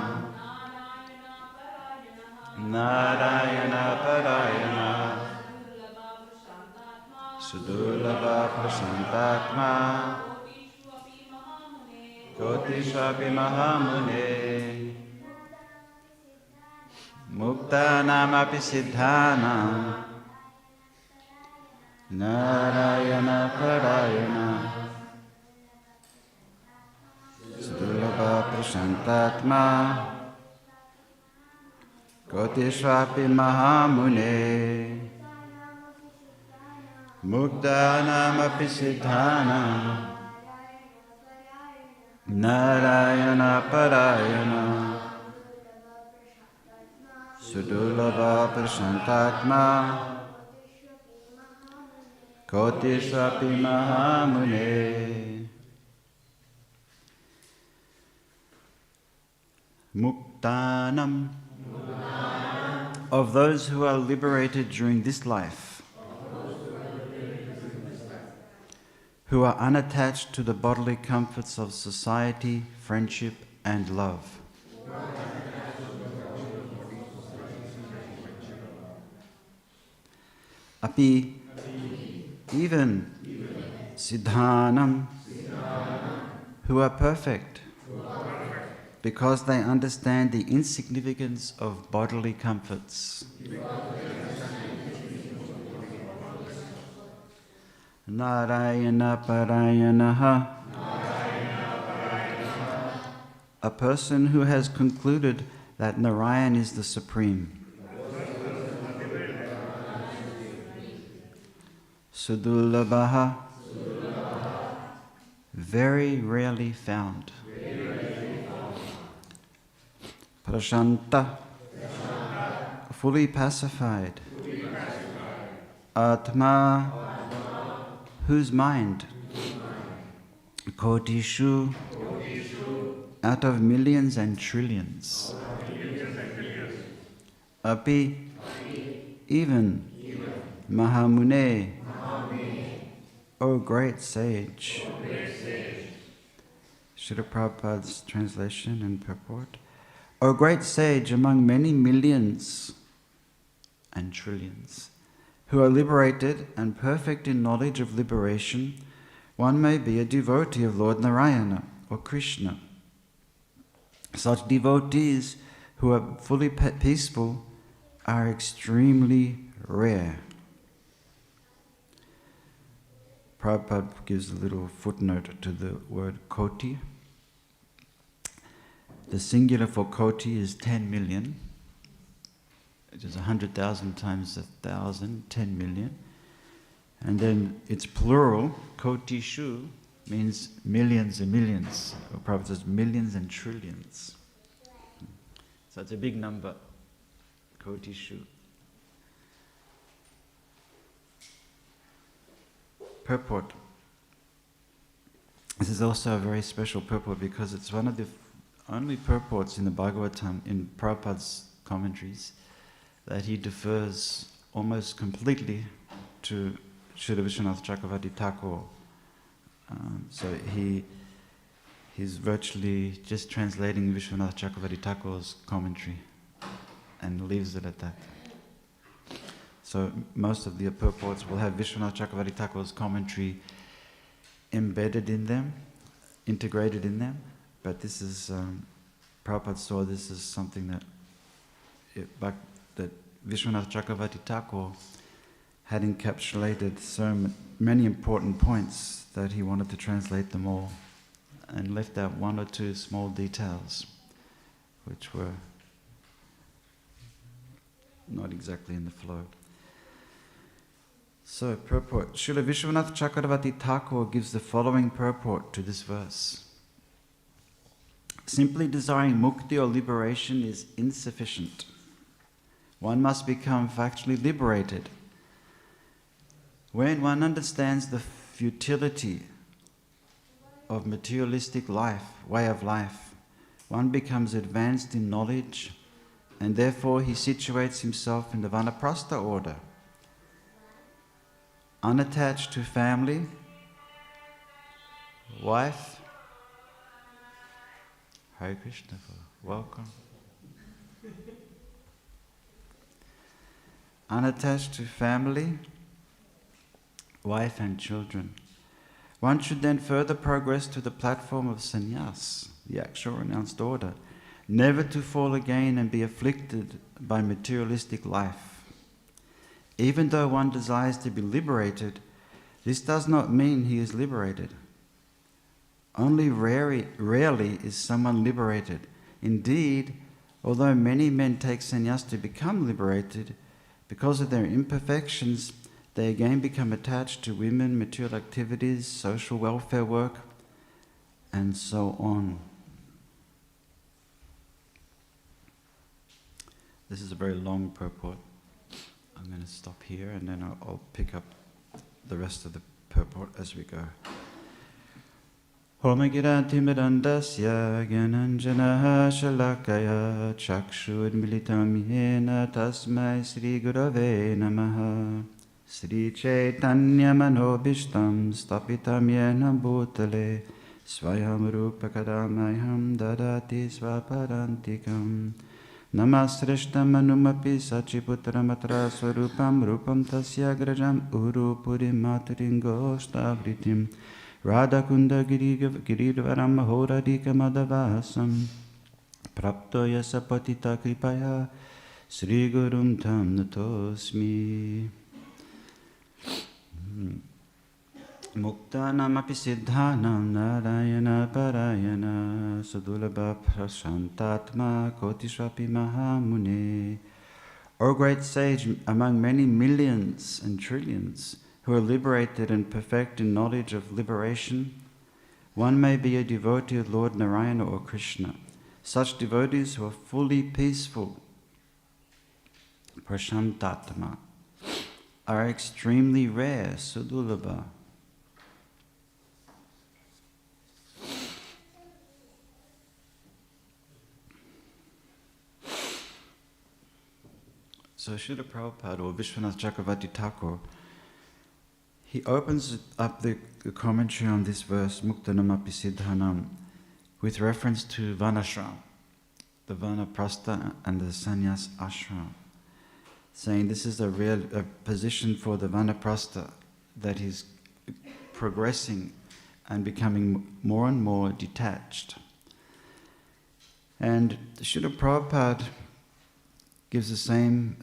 narayana parayana sudulabha prasantatma kotishvapi mahamune muktanam api siddhanam narayana parayana sudulabha Sudurlabha Prashantatma Kotishvapi Mahamune Muktanamapi Siddhanam Narayana Parayana Sudurlabha Prashantatma Kotishvapi Mahamune Muktanam, of those who are liberated during this life, who are unattached to the bodily comforts of society, friendship and love. Api, even Siddhanam, who are perfect, because they understand the insignificance of bodily comforts. Narayana Parayanaha, a person who has concluded that Narayan is the Supreme. Sudurlabha, very rarely found. Prashanta, fully pacified. Atma, whose mind. Kotishu, out of millions and trillions. Api, even. Mahamune, O great sage. Srila Prabhupada's translation and purport. O great sage among many millions and trillions, who are liberated and perfect in knowledge of liberation, one may be a devotee of Lord Narayana or Krishna. Such devotees who are fully peaceful are extremely rare. Prabhupada gives a little footnote to the word koti. The singular for koti is 10 million, which is 100,000 times 1,000, 10 million. And then its plural, kotishu, means millions and millions. Or Prabhupada says millions and trillions. So it's a big number, kotishu. Purport. This is also a very special purport because it's one of the only purports in the Bhagavatam, in Prabhupada's commentaries, that he defers almost completely to Srila Vishwanath Chakravarti Thakur. So he's virtually just translating Vishwanath Chakravarti Thakur's commentary and leaves it at that. So most of the purports will have Vishwanath Chakravarti Thakur's commentary embedded in them, integrated in them. But this is, Prabhupada saw this as something that Vishwanath Chakravarti Thakur had encapsulated so many important points that he wanted to translate them all and left out one or two small details which were not exactly in the flow. So, purport. Srila Vishwanath Chakravarti Thakur gives the following purport to this verse. Simply desiring mukti or liberation is insufficient. One must become factually liberated. When one understands the futility of materialistic life, way of life, one becomes advanced in knowledge, and therefore he situates himself in the Vanaprastha order, unattached to family, wife. Hare Krishna, welcome. Unattached to family, wife and children. One should then further progress to the platform of sannyas, the actual renounced order, never to fall again and be afflicted by materialistic life. Even though one desires to be liberated, this does not mean he is liberated. Only rarely is someone liberated. Indeed, although many men take sannyas to become liberated, because of their imperfections, they again become attached to women, material activities, social welfare work, and so on. This is a very long purport. I'm going to stop here and then I'll pick up the rest of the purport as we go. Homagirantimirandasya gyananjana shalakaya chakshudmilitam yena tasmai Sri Gurave namaha Sri Chaitanya manobishtam stapitam yena bhutale swayam rupa kadamayam dadati svaparantikam Namasrishtam anumapi sachiputramatra swarupam rupam tasya grajam urupurim maturingostavritim Radhakunda giridvaram mahoradika madavasam Prapto yasapatita kripaya Sri Gurum tam natosmi Muktanam api siddhanam narayana parayana Sudulabha prashantatma kotisvapi mahamune O great sage, among many millions and trillions who are liberated and perfect in knowledge of liberation, one may be a devotee of Lord Narayana or Krishna. Such devotees who are fully peaceful, prashantatma, are extremely rare, sudulabha. So Srila Prabhupada or Vishwanath Chakravarti Thakur, he opens up the commentary on this verse, Muktanam api siddhanam, with reference to Vanashram, the Vanaprastha and the Sannyas ashram, saying this is a position for the Vanaprastha that is progressing and becoming more and more detached. And Srila Prabhupada gives the same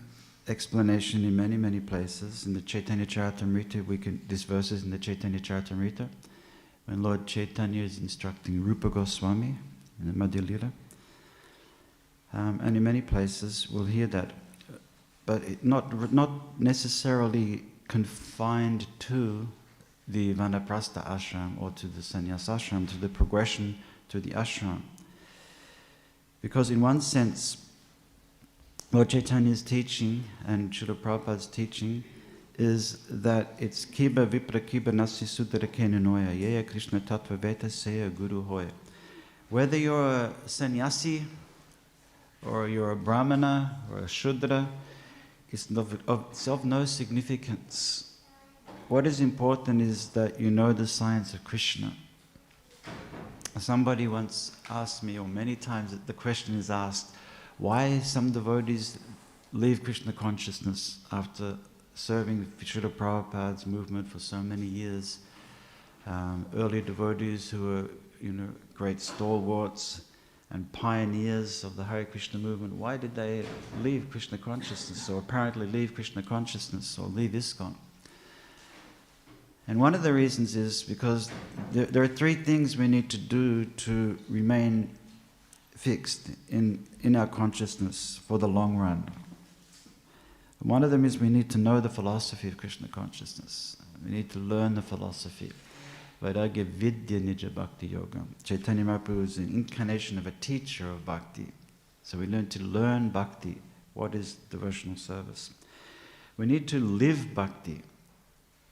explanation in many, many places. In the Chaitanya Charitamrita, this verse is in the Chaitanya Charitamrita, when Lord Chaitanya is instructing Rupa Goswami in the Madhya Lila. And in many places we'll hear that, but not necessarily confined to the Vanaprastha ashram or to the Sannyas ashram, to the progression to the ashram. Because in one sense, Lord Chaitanya's teaching and Srila Prabhupada's teaching is that it's kiba vipra kiba nasi sudara kenanoya yeya Krishna tattva veta seya guru hoya. Whether you're a sannyasi or you're a brahmana or a shudra, it's of no significance. What is important is that you know the science of Krishna. Somebody once asked me, or many times the question is asked, why some devotees leave Krishna consciousness after serving Srila Prabhupada's movement for so many years. Early devotees who were, great stalwarts and pioneers of the Hare Krishna movement, why did they leave Krishna consciousness, or apparently leave Krishna consciousness, or leave ISKCON? And one of the reasons is because there are three things we need to do to remain fixed in our consciousness for the long run. One of them is we need to know the philosophy of Krishna consciousness. We need to learn the philosophy. Vairagya Vidya Nija Bhakti Yoga. Chaitanya Mahaprabhu is an incarnation of a teacher of bhakti. So we learn to learn bhakti. What is devotional service? We need to live bhakti.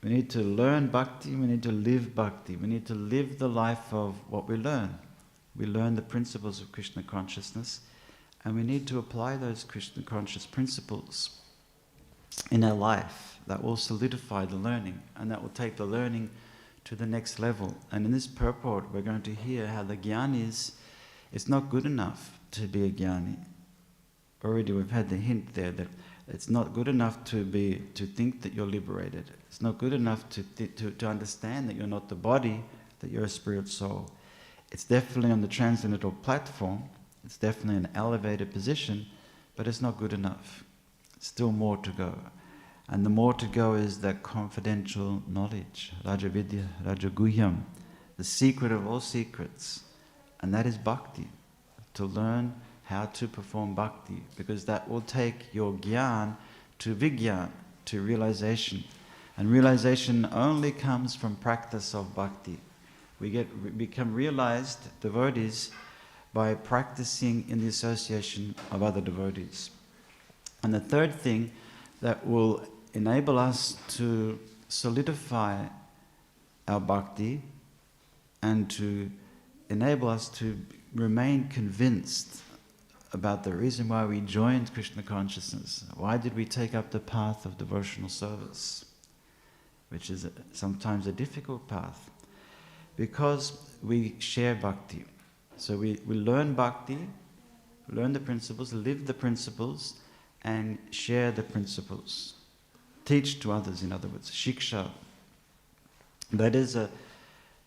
We need to learn bhakti. We need to live bhakti. We need to live the life of what we learn. We learn the principles of Krishna consciousness, and we need to apply those Krishna conscious principles in our life. That will solidify the learning, and that will take the learning to the next level. And in this purport, we're going to hear how the jnani it's not good enough to be a jnani. Already we've had the hint there that it's not good enough to think that you're liberated. It's not good enough to understand that you're not the body, that you're a spirit soul. It's definitely on the transcendental platform, it's definitely an elevated position, but it's not good enough. Still more to go. And the more to go is that confidential knowledge, Raja Vidya, Raja Guhyam, the secret of all secrets, and that is bhakti, to learn how to perform bhakti, because that will take your gyan to vigyan, to realization. And realization only comes from practice of bhakti. We become realized devotees by practicing in the association of other devotees. And the third thing that will enable us to solidify our bhakti and to enable us to remain convinced about the reason why we joined Krishna consciousness. Why did we take up the path of devotional service, which is sometimes a difficult path? Because we share bhakti. So we learn bhakti, learn the principles, live the principles, and share the principles. Teach to others, in other words. Shiksha. That is the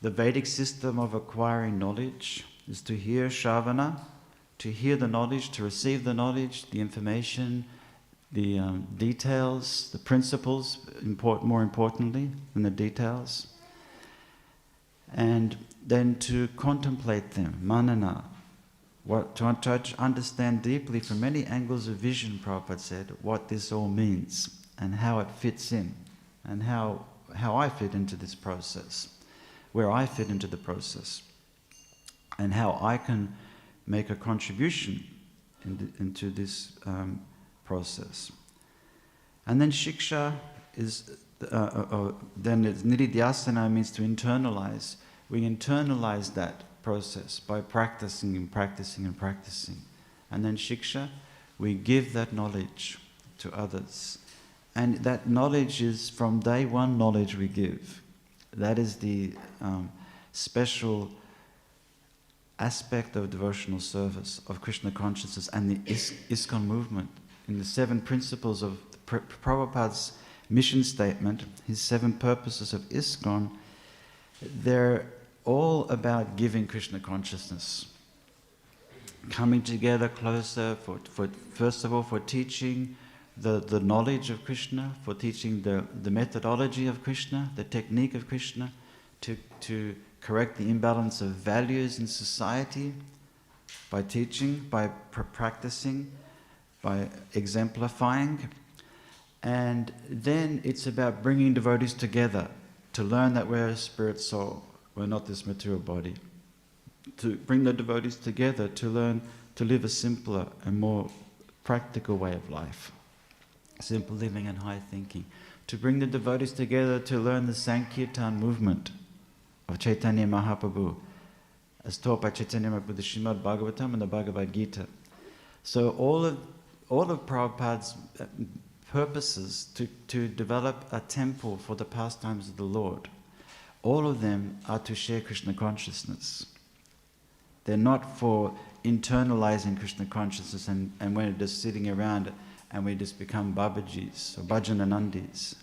Vedic system of acquiring knowledge, is to hear Shravana, to hear the knowledge, to receive the knowledge, the information, the details, the principles, more importantly than the details, and then to contemplate them, manana, to understand deeply from many angles of vision, Prabhupada said, what this all means and how it fits in, and how I fit into this process, where I fit into the process, and how I can make a contribution into this process. And then shiksha is, then nididhyasana means to internalize. We internalize that process by practicing and practicing and practicing. And then shiksha, we give that knowledge to others. And that knowledge is from day one knowledge we give. That is the special aspect of devotional service, of Krishna consciousness and the ISKCON movement. In the 7 principles of Prabhupada's mission statement, his 7 purposes of ISKCON, they're all about giving Krishna consciousness. Coming together closer, first of all, for teaching the knowledge of Krishna, for teaching the methodology of Krishna, the technique of Krishna, to correct the imbalance of values in society by teaching, by practicing, by exemplifying. And then it's about bringing devotees together to learn that we're a spirit soul, we're not this material body. To bring the devotees together to learn to live a simpler and more practical way of life. Simple living and high thinking. To bring the devotees together to learn the Sankirtan movement of Chaitanya Mahaprabhu, as taught by Chaitanya Mahaprabhu, the Śrīmad Bhāgavatam and the Bhagavad Gita. So all of Prabhupada's purposes to develop a temple for the pastimes of the Lord, all of them are to share Krishna consciousness. They're not for internalizing Krishna consciousness and we're just sitting around and we just become Babajis or Bhajananandis.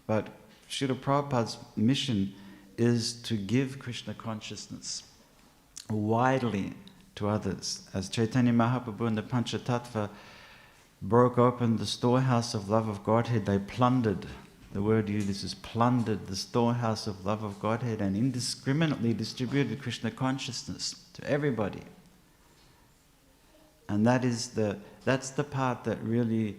But Srila Prabhupada's mission is to give Krishna consciousness widely to others. As Chaitanya Mahaprabhu and the Panchatattva broke open the storehouse of love of Godhead, they plundered, the word used is plundered the storehouse of love of Godhead and indiscriminately distributed Krishna consciousness to everybody. And that's the part that really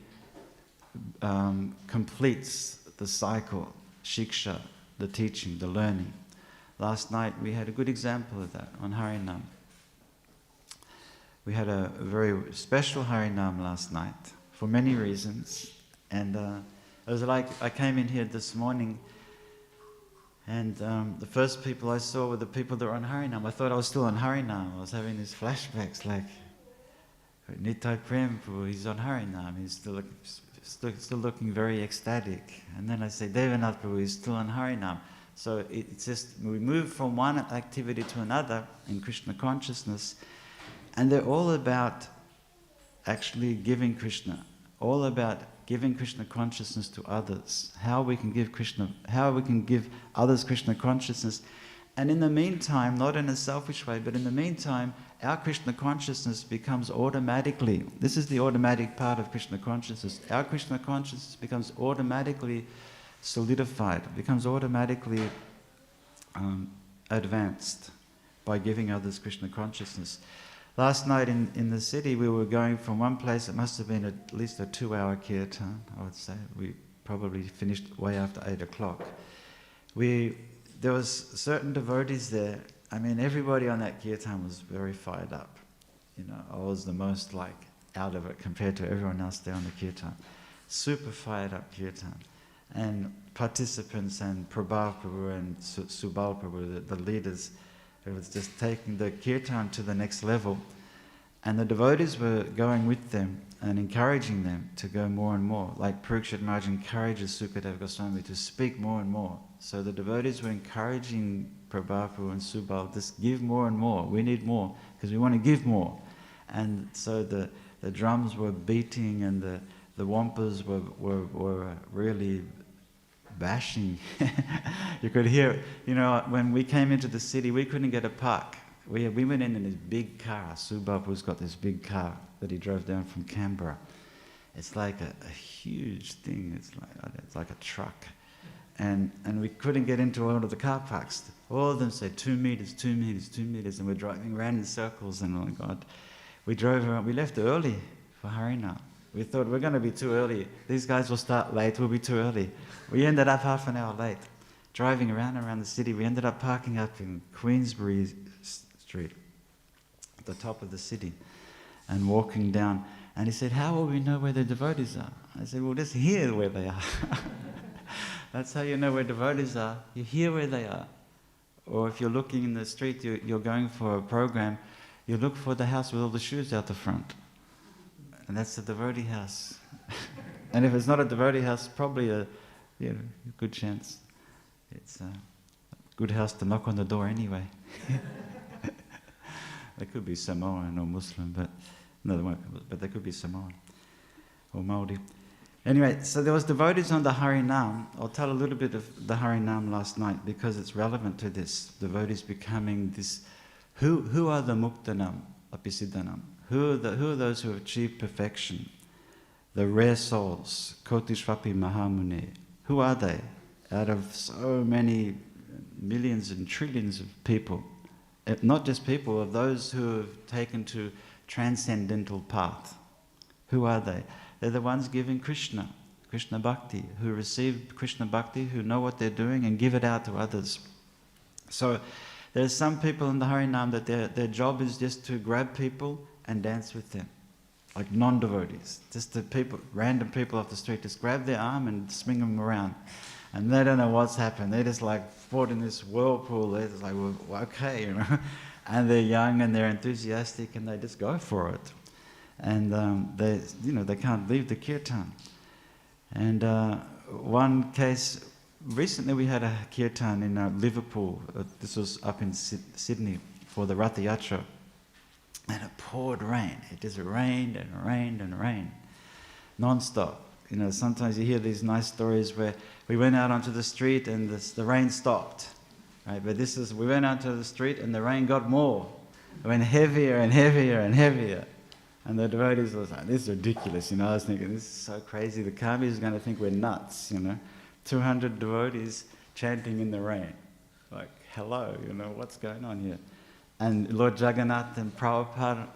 completes the cycle, shiksha, the teaching, the learning. Last night we had a good example of that on Harinam. We had a very special Harinam last night for many reasons. And it was like I came in here this morning and the first people I saw were the people that were on Harinam. I thought I was still on Harinam. I was having these flashbacks like, Nitai Prem Prabhu, he's on Harinam. He's still looking very ecstatic. And then I say, Devanath Prabhu, he's still on Harinam. So it's just, we move from one activity to another in Krishna consciousness, and they're all about actually giving Krishna, all about giving Krishna consciousness to others, how we can give others Krishna consciousness. And in the meantime, not in a selfish way, but in the meantime, our Krishna consciousness becomes automatically, this is the automatic part of Krishna consciousness, our Krishna consciousness becomes automatically solidified, becomes automatically advanced by giving others Krishna consciousness. Last night in the city, we were going from one place, it must have been at least a 2-hour kirtan, I would say. We probably finished way after 8 o'clock. There was certain devotees there. I mean, everybody on that kirtan was very fired up. You know, I was the most like out of it compared to everyone else there on the kirtan. Super fired up kirtan. And participants and Prabhu and Subal Prabhu, the leaders, it was just taking the kirtan to the next level. And the devotees were going with them and encouraging them to go more and more. Like Parikshit Maharaj encourages Sukadeva Goswami to speak more and more. So the devotees were encouraging Prabhu and Subal, just give more and more. We need more because we want to give more. And so the drums were beating and the wampas were really bashing. You could hear, you know, when we came into the city, we couldn't get a park. We went in this big car. Subhabu's got this big car that he drove down from Canberra. It's like a huge thing. It's like a truck. And we couldn't get into all of the car parks. All of them said 2 meters, 2 meters, 2 meters, and we're driving around in circles, and oh my God. We drove around, we left early for Harinam. We thought we're going to be too early. These guys will start late, we'll be too early. We ended up half an hour late. Driving around the city, we ended up parking up in Queensbury Street, at the top of the city, and walking down. And he said, how will we know where the devotees are? I said, well, just hear where they are. That's how you know where devotees are. You hear where they are. Or if you're looking in the street, you're going for a program, you look for the house with all the shoes out the front. And that's the devotee house. And if it's not a devotee house, probably a good chance. It's a good house to knock on the door anyway. They could be Samoan or Muslim, but no, they won't. But they could be Samoan or Māori. Anyway, so there was devotees on the Harinam. I'll tell a little bit of the Harinam last night because it's relevant to this. Devotees becoming this. Who are the Muktanam, Apisiddhanam? Who are those who have achieved perfection? The rare souls, Kotishvapi Mahamuni. Who are they? Out of so many millions and trillions of people, not just people, of those who have taken to transcendental path. Who are they? They're the ones giving Krishna Bhakti, who receive Krishna Bhakti, who know what they're doing and give it out to others. So there's some people in the Harinam that their job is just to grab people and dance with them, like non-devotees. Just the people, random people off the street, just grab their arm and swing them around. And they don't know what's happened. They just like fought in this whirlpool. They're just like, well, okay, you know. And they're young and they're enthusiastic and they just go for it. And they can't leave the kirtan. And one case, recently we had a kirtan in Liverpool. This was up in Sydney for the Rath Yatra. And it poured rain. It just rained and rained and rained, non-stop. You know, sometimes you hear these nice stories where we went out onto the street and the rain stopped. Right? But we went out to the street and the rain got more. It went heavier and heavier and heavier. And the devotees was like, this is ridiculous. You know, I was thinking, this is so crazy. The Kamis are going to think we're nuts, you know. 200 devotees chanting in the rain. Like, hello, you know, what's going on here? And Lord Jagannath and Prabhupada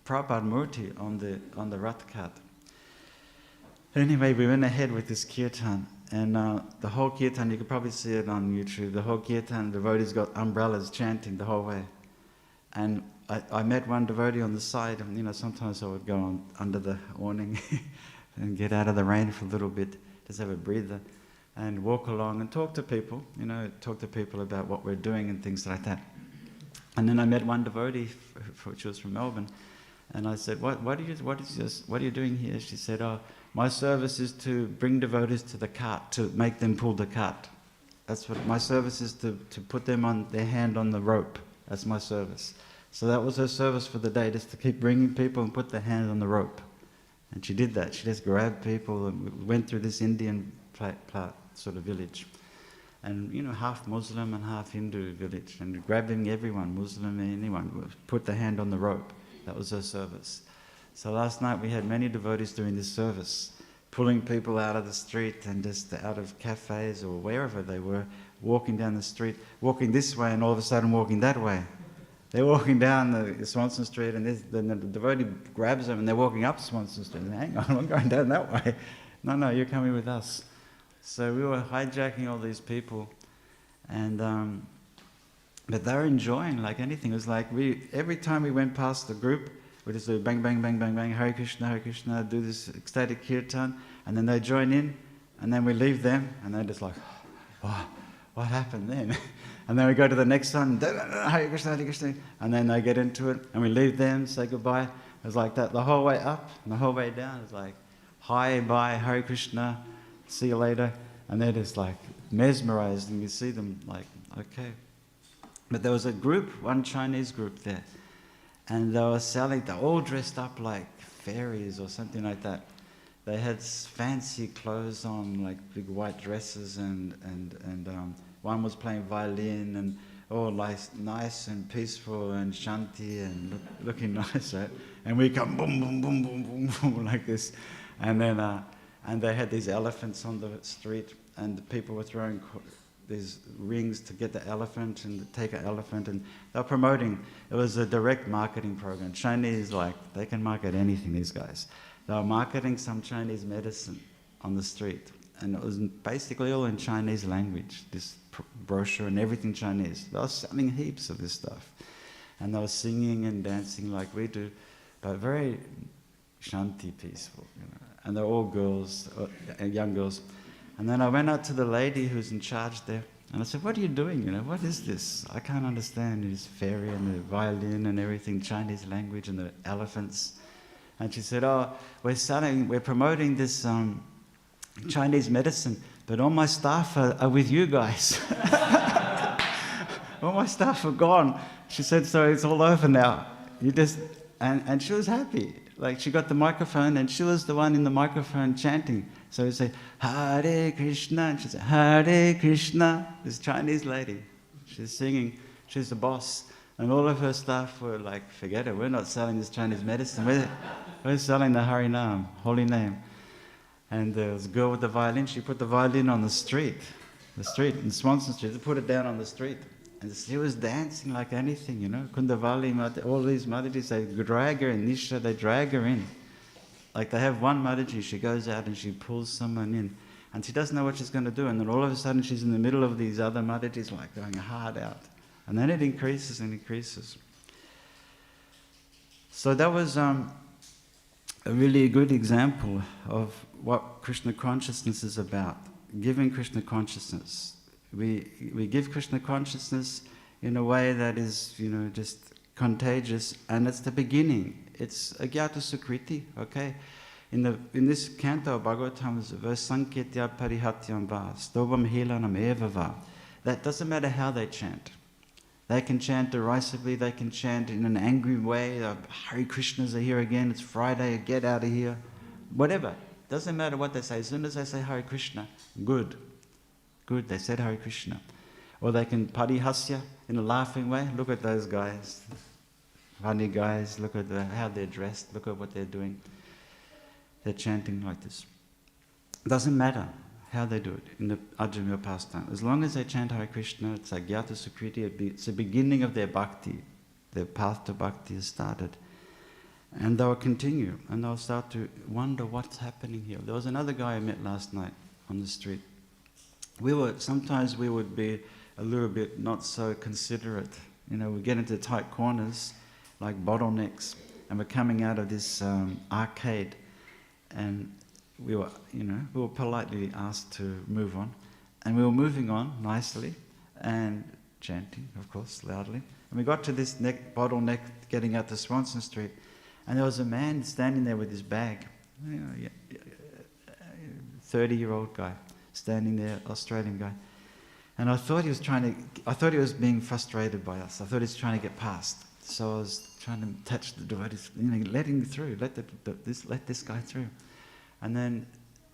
Murti on the Rath cart. Anyway, we went ahead with this kirtan, and the whole kirtan, you could probably see it on YouTube, the whole kirtan, the devotees got umbrellas chanting the whole way. And I met one devotee on the side, and you know, sometimes I would go on under the awning and get out of the rain for a little bit, just have a breather, and walk along and talk to people, you know, talk to people about what we're doing and things like that. And then I met one devotee, she was from Melbourne, and I said, what are you doing here? She said, oh, my service is to bring devotees to the cart, to make them pull the cart. That's what my service is, to put them on their hand on the rope. That's my service. So that was her service for the day, just to keep bringing people and put their hand on the rope. And she did that. She just grabbed people and we went through this Indian sort of village. And, you know, half Muslim and half Hindu village. And grabbing everyone, Muslim, anyone, put the hand on the rope. That was her service. So last night we had many devotees doing this service, pulling people out of the street and just out of cafes or wherever they were, walking down the street, walking this way and all of a sudden walking that way. They're walking down the Swanson Street and the devotee grabs them and they're walking up Swanson Street. And hang on, I'm going down that way. No, you're coming with us. So we were hijacking all these people, and but they were enjoying like anything. It was like every time we went past the group, we just do bang, bang, bang, bang, bang, Hare Krishna, do this ecstatic kirtan, and then they join in, and then we leave them, and they're just like, oh, what happened then? And then we go to the next one, Hare Krishna, and then they get into it, and we leave them, say goodbye. It was like that the whole way up and the whole way down. It was like, hi, bye, Hare Krishna, see you later. And they're just like mesmerized, and you see them like, okay. But there was a group, one Chinese group there, and they were selling, they're all dressed up like fairies or something like that. They had fancy clothes on, like big white dresses, and one was playing violin, and all nice and peaceful and shanti and looking nice, right? And we come boom, boom, boom, boom, boom, boom, like this. And then, and they had these elephants on the street, and the people were throwing these rings to get the elephant and to take an elephant, and they were promoting. It was a direct marketing program. Chinese, like, they can market anything, these guys. They were marketing some Chinese medicine on the street, and it was basically all in Chinese language, this brochure and everything Chinese. They were selling heaps of this stuff, and they were singing and dancing like we do, but very shanti, peaceful, you know. And they're all girls, young girls. And then I went out to the lady who's in charge there, and I said, what are you doing, you know, what is this? I can't understand this fairy and the violin and everything, Chinese language and the elephants. And she said, oh, we're promoting this Chinese medicine, but all my staff are with you guys. All my staff are gone. She said, so it's all over now. You just, and she was happy. Like, she got the microphone, and she was the one in the microphone chanting. So we say, Hare Krishna, and she said, Hare Krishna. This Chinese lady, she's singing, she's the boss. And all of her staff were like, forget it, we're not selling this Chinese medicine, we're selling the Harinam, holy name. And there was a girl with the violin, she put the violin on the street in Swanson Street, they put it down on the street. And she was dancing like anything, you know. Kundavali, all these Madhajis, they drag her in. Nisha, they drag her in. Like, they have one Madhaji, she goes out and she pulls someone in. And she doesn't know what she's going to do. And then all of a sudden she's in the middle of these other Madhajis, like going hard out. And then it increases and increases. So that was a really good example of what Krishna consciousness is about. Giving Krishna consciousness. We give Krishna consciousness in a way that is, you know, just contagious, and it's the beginning. It's agyata sukriti, okay? In this canto of Bhagavatam, there's a verse, Sanketya parihatyam va, stobam helanam eva va. That doesn't matter how they chant. They can chant derisively, they can chant in an angry way, Hare Krishnas are here again, it's Friday, get out of here. Whatever. Doesn't matter what they say. As soon as they say Hare Krishna, good. Good, they said Hare Krishna. Or they can parihasya in a laughing way. Look at those guys. Funny guys, look at how they're dressed, look at what they're doing. They're chanting like this. Doesn't matter how they do it in the Ajamil pastime. As long as they chant Hare Krishna, it's agyata sukriti, it's the beginning of their bhakti. Their path to bhakti has started. And they'll continue, and they'll start to wonder what's happening here. There was another guy I met last night on the street. Sometimes we would be a little bit not so considerate. You know, we get into tight corners, like bottlenecks, and we're coming out of this arcade, and we were politely asked to move on, and we were moving on nicely, and chanting, of course, loudly. And we got to this bottleneck getting out to Swanson Street, and there was a man standing there with his bag, 30-year-old guy. Standing there, Australian guy. And I thought he was being frustrated by us. I thought he was trying to get past. So I was trying to touch the door, let him through, let this guy through. And then,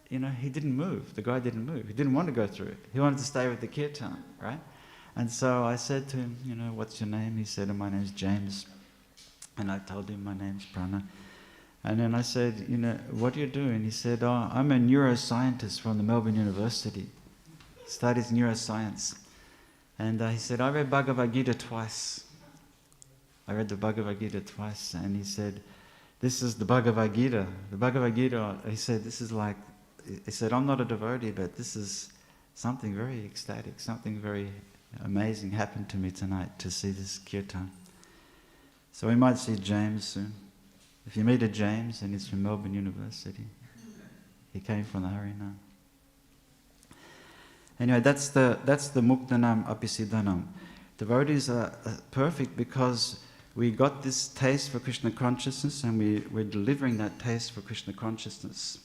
he didn't move. The guy didn't move. He didn't want to go through. He wanted to stay with the kirtan, right? And so I said to him, what's your name? He said, my name's James. And I told him my name's Prana. And then I said, what do you do? And he said, I'm a neuroscientist from the Melbourne University. Studies neuroscience. And he said, I read Bhagavad Gita twice. I read the Bhagavad Gita twice. And he said, this is the Bhagavad Gita. The Bhagavad Gita, he said, this is like, he said, I'm not a devotee, but this is something very ecstatic, something very amazing happened to me tonight to see this kirtan. So we might see James soon. If you meet a James and he's from Melbourne University, he came from the Harinam. Anyway, that's the Muktanam Apisiddhanam. Devotees are perfect because we got this taste for Krishna consciousness and we're delivering that taste for Krishna consciousness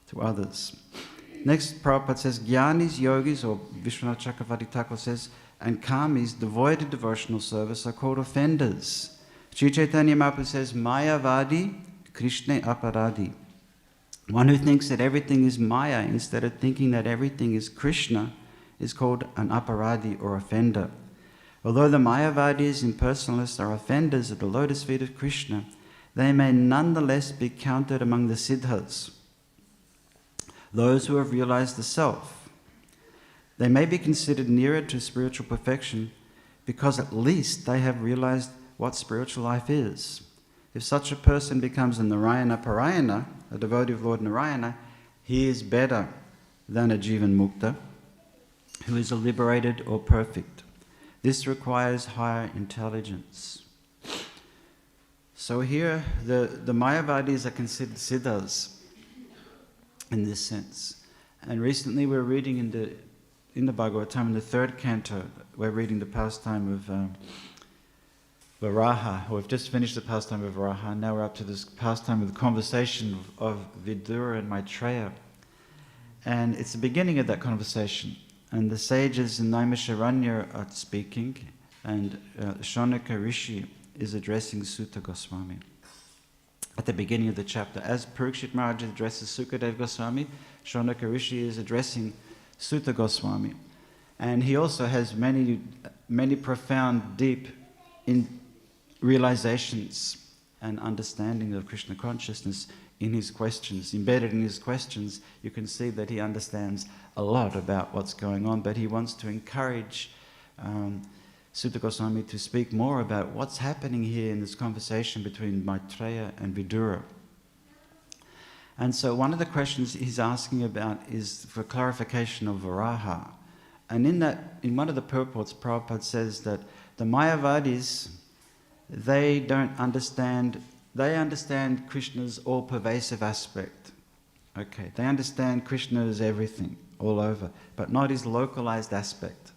to others. Next, Prabhupada says, Jnanis, yogis, or Vishwanath Chakravarti Thakur says, and kamis, devoid of devotional service, are called offenders. Sri Chaitanya Mahaprabhu says, Mayavadi, Krishna aparadi. One who thinks that everything is Maya instead of thinking that everything is Krishna is called an aparadi or offender. Although the Mayavadis, impersonalists, are offenders at the lotus feet of Krishna, they may nonetheless be counted among the siddhas, those who have realized the self. They may be considered nearer to spiritual perfection because at least they have realized what spiritual life is. If such a person becomes a Narayana Parayana, a devotee of Lord Narayana, he is better than a Jivan Mukta, who is a liberated or perfect. This requires higher intelligence. So here, the Mayavadis are considered siddhas in this sense. And recently we're reading in the Bhagavatam, in the third canto, we're reading the pastime of Varaha. We've just finished the pastime of Varaha, now we're up to this pastime of the conversation of Vidura and Maitreya. And it's the beginning of that conversation. And the sages in Naimisharanya are speaking, and Shaunaka Rishi is addressing Sutta Goswami at the beginning of the chapter. As Parikshit Maharaj addresses Sukadev Goswami, Shaunaka Rishi is addressing Sutta Goswami. And he also has many, many profound, deep realizations and understanding of Krishna consciousness in his questions. Embedded in his questions, you can see that he understands a lot about what's going on, but he wants to encourage Sutta Goswami to speak more about what's happening here in this conversation between Maitreya and Vidura. And so one of the questions he's asking about is for clarification of Varaha. And in one of the purports, Prabhupada says that the Mayavadis, they understand Krishna's all-pervasive aspect. Okay, they understand Krishna as everything, all over, but not his localized aspect.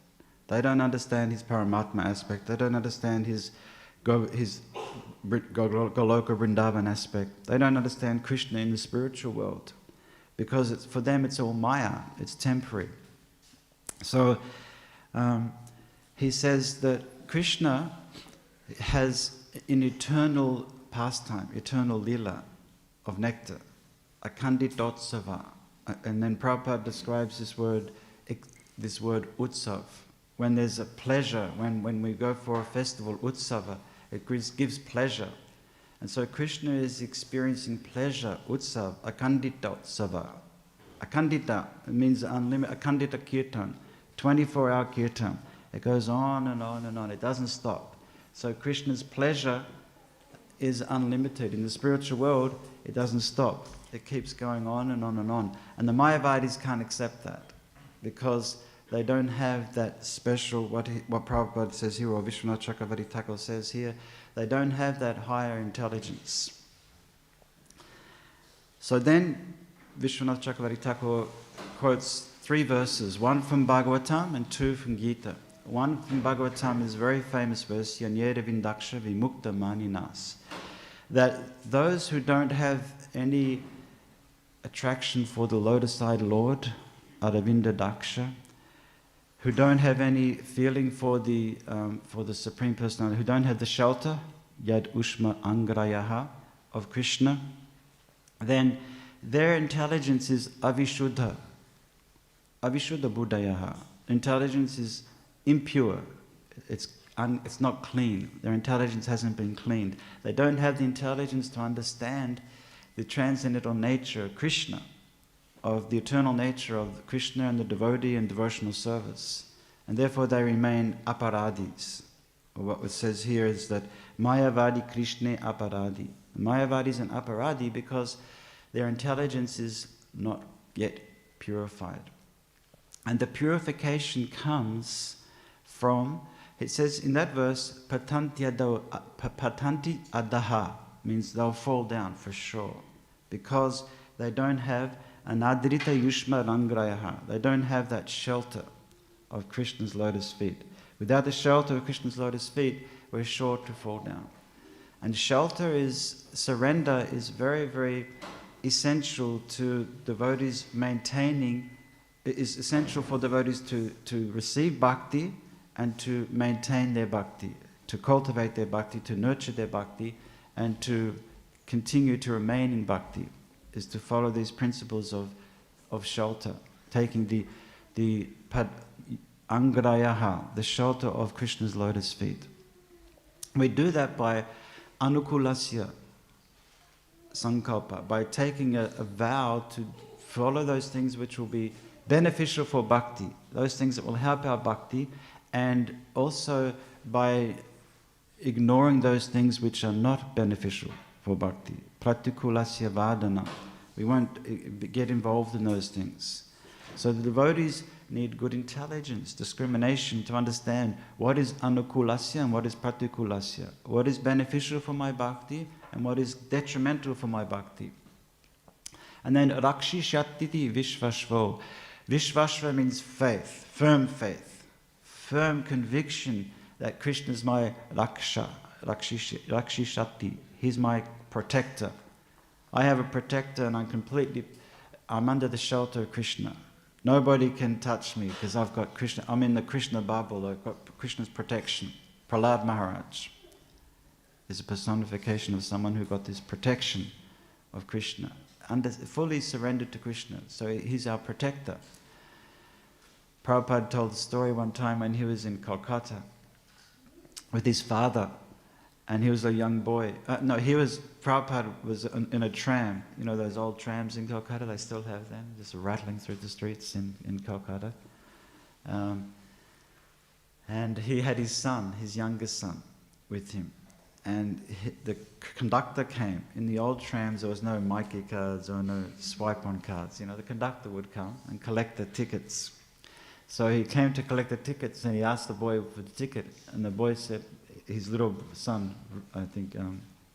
They don't understand his Paramatma aspect. They don't understand his Goloka Vrindavan aspect. They don't understand Krishna in the spiritual world, because for them it's all Maya, it's temporary. So he says that Krishna has an eternal pastime, eternal lila of nectar, a kandidotsava. And then Prabhupada describes this word utsav. When there's a pleasure, when we go for a festival, utsava, it gives pleasure. And so Krishna is experiencing pleasure, utsav, akandidotsava. Akandita means unlimited, akandita kirtan, 24-hour kirtan. It goes on and on and on, it doesn't stop. So Krishna's pleasure is unlimited. In the spiritual world, it doesn't stop. It keeps going on and on and on. And the Mayavadis can't accept that because they don't have that special, what Prabhupada says here, or Vishwanath Chakravarti Thakur says here, they don't have that higher intelligence. So then Vishwanath Chakravarti Thakur quotes 3 verses, one from Bhagavatam and 2 from Gita. One from Bhagavatam is a very famous verse, Yanyeda Vindaksha Vimukta Maninas, that those who don't have any attraction for the lotus-eyed Lord, Aravinda Daksha, who don't have any feeling for the Supreme Personality, who don't have the shelter, Yad Ushma Angrayaha, of Krishna, then their intelligence is avishuddha buddhayaha. Intelligence is impure. It's not clean. Their intelligence hasn't been cleaned. They don't have the intelligence to understand the transcendental nature of Krishna, of the eternal nature of Krishna and the devotee and devotional service. And therefore they remain aparadis. What it says here is that Mayavadi Krishna aparadi. Mayavadi is an aparadi because their intelligence is not yet purified. And the purification comes from, it says in that verse, patanti adaha, means they'll fall down for sure, because they don't have anadrita yushma rangrayaha. They don't have that shelter of Krishna's lotus feet. Without the shelter of Krishna's lotus feet, we're sure to fall down. And surrender is very, very essential to devotees maintaining. It is essential for devotees to receive bhakti and to maintain their bhakti, to cultivate their bhakti, to nurture their bhakti, and to continue to remain in bhakti, is to follow these principles of shelter, taking the angrayaha, the shelter of Krishna's lotus feet. We do that by anukulasya sankalpa, by taking a vow to follow those things which will be beneficial for bhakti, those things that will help our bhakti, and also by ignoring those things which are not beneficial for bhakti. Pratikulasya vadana. We won't get involved in those things. So the devotees need good intelligence, discrimination, to understand what is anukulasya and what is pratikulasya, what is beneficial for my bhakti and what is detrimental for my bhakti. And then rakshishatiti vishvashvo. Vishvashva means faith, firm conviction that Krishna is my rakshishati, he's my protector. I have a protector and I'm under the shelter of Krishna. Nobody can touch me because I've got Krishna. I'm in the Krishna bubble. I've got Krishna's protection. Prahlad Maharaj is a personification of someone who got this protection of Krishna, fully surrendered to Krishna. So he's our protector. Prabhupada told the story one time when he was in Kolkata with his father, and he was a young boy. Prabhupada was in a tram. You know those old trams in Kolkata? They still have them, just rattling through the streets in Kolkata. And he had his son, his youngest son, with him. And the conductor came. In the old trams, there was no Mikey cards or no swipe-on cards. You know, the conductor would come and collect the tickets. So he came to collect the tickets, and he asked the boy for the ticket. And the boy said, his little son, I think,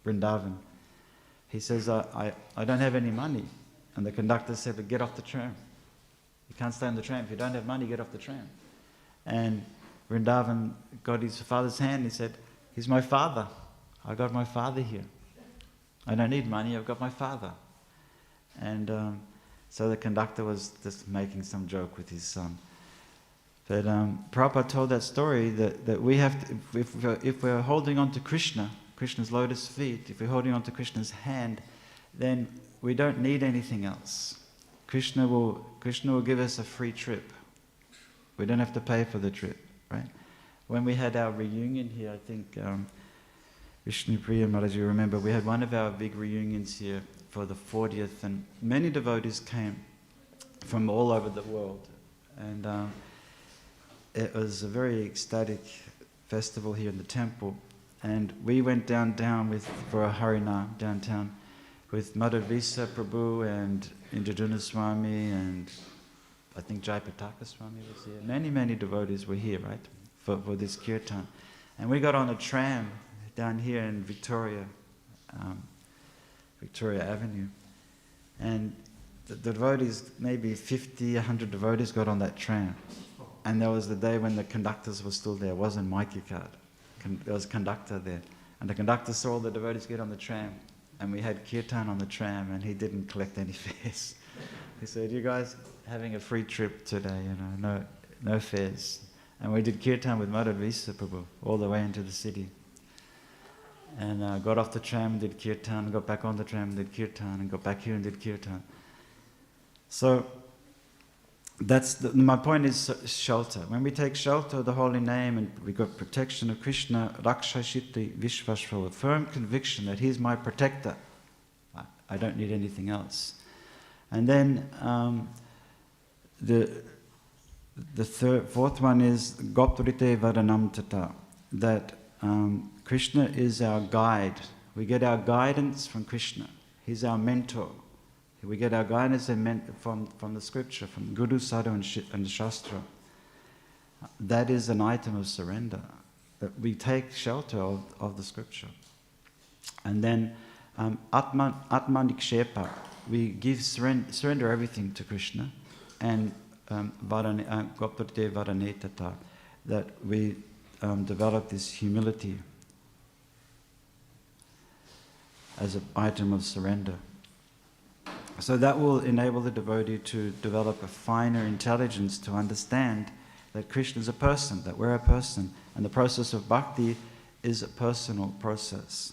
Vrindavan, he says, I don't have any money. And the conductor said, but get off the tram. You can't stay on the tram. If you don't have money, get off the tram. And Vrindavan got his father's hand, and he said, he's my father. I got my father here. I don't need money, I've got my father. And so the conductor was just making some joke with his son. But Prabhupada told that story that we have to, if we're holding on to Krishna's lotus feet, if we're holding on to Krishna's hand, then we don't need anything else. Krishna will give us a free trip. We don't have to pay for the trip, right? When we had our reunion here, I think Vishnu Priya Maharaj, you remember, we had one of our big reunions here for the 40th, and many devotees came from all over the world. And it was a very ecstatic festival here in the temple. And we went down for a Harinam downtown with Madhavisa Prabhu and Indraduna Swami, and I think Jayapataka Swami was here. Many devotees were here, right, for this kirtan. And we got on a tram down here in Victoria Avenue. And the devotees, maybe 50, 100 devotees got on that tram. And that was the day when the conductors were still there. It wasn't Mikey card. There was a conductor there. And the conductor saw all the devotees get on the tram. And we had kirtan on the tram, and he didn't collect any fares. He said, you guys having a free trip today, you know, no fares. And we did kirtan with Madhavisa Prabhu all the way into the city. And got off the tram, did kirtan, got back on the tram, did kirtan, and got back here and did kirtan. So my point is shelter. When we take shelter of the holy name and we got protection of Krishna, Rakshashiti Vishvashva, a firm conviction that he's my protector. I don't need anything else. And then The fourth one is Goptrite Vadanam Tata, that Krishna is our guide. We get our guidance from Krishna. He's our mentor. We get our guidance from the scripture, from Guru, Sadhu and Shastra. That is an item of surrender, that we take shelter of the scripture. And then Atmanikshepa, we give surrender everything to Krishna. And Goptate Vadanetata, that we develop this humility as an item of surrender. So that will enable the devotee to develop a finer intelligence to understand that Krishna is a person, that we're a person, and the process of bhakti is a personal process.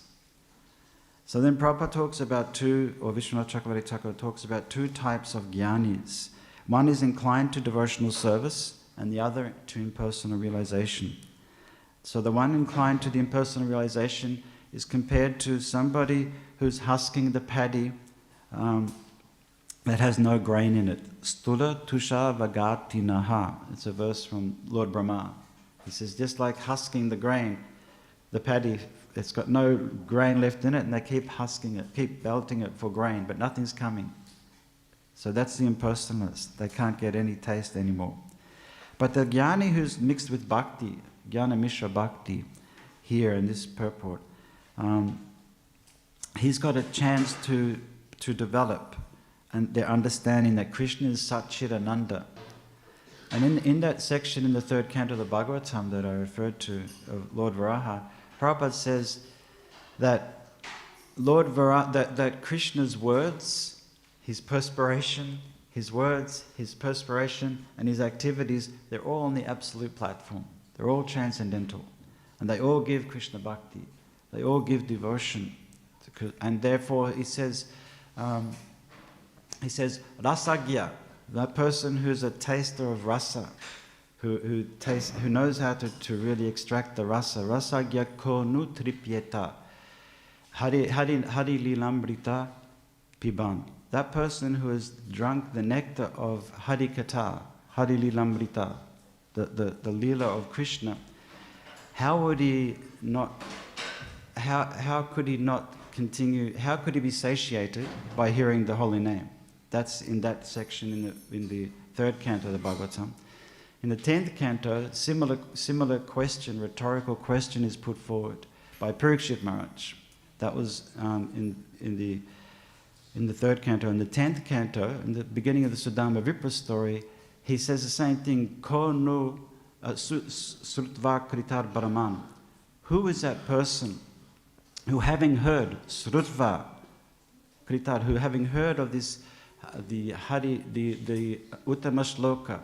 So then Prabhupada talks about Vishwanath Chakravarti Thakur talks about two types of jnanis. One is inclined to devotional service, and the other to impersonal realization. So the one inclined to the impersonal realization is compared to somebody who's husking the paddy that has no grain in it. Stula tusha vagati naha. It's a verse from Lord Brahma. He says, just like husking the grain, the paddy, it's got no grain left in it, and they keep husking it, keep belting it for grain, but nothing's coming. So that's the impersonalist. They can't get any taste anymore. But the jnani who's mixed with bhakti, jnana mishra bhakti, here in this purport, he's got a chance to develop and their understanding that Krishna is Satchidananda. And in that section in the third canto of the Bhagavatam that I referred to, of Lord Varaha, Prabhupada says that that Krishna's words, his perspiration, his words, his perspiration, and his activities, they're all on the absolute platform. They're all transcendental. And they all give Krishna bhakti. They all give devotion. And therefore, he says, rasagya, that person who's a taster of rasa, who knows how to really extract the rasa. Rasagya ko nutripyeta, hari lilambrita piban. That person who has drunk the nectar of Hari Katha, Hari Lilamrita, the Leela of Krishna, how could he not continue, how could he be satiated by hearing the holy name? That's in that section in the third canto of the Bhagavatam. In the 10th canto, similar question, rhetorical question is put forward by Parikshit Maharaj. That was in the third canto. In the 10th canto, in the beginning of the Sudama Vipra story, he says the same thing, Ko nu srutva kritar brahman. Who is that person who, having heard srutva kritar, who having heard of this, the Uttama Shloka,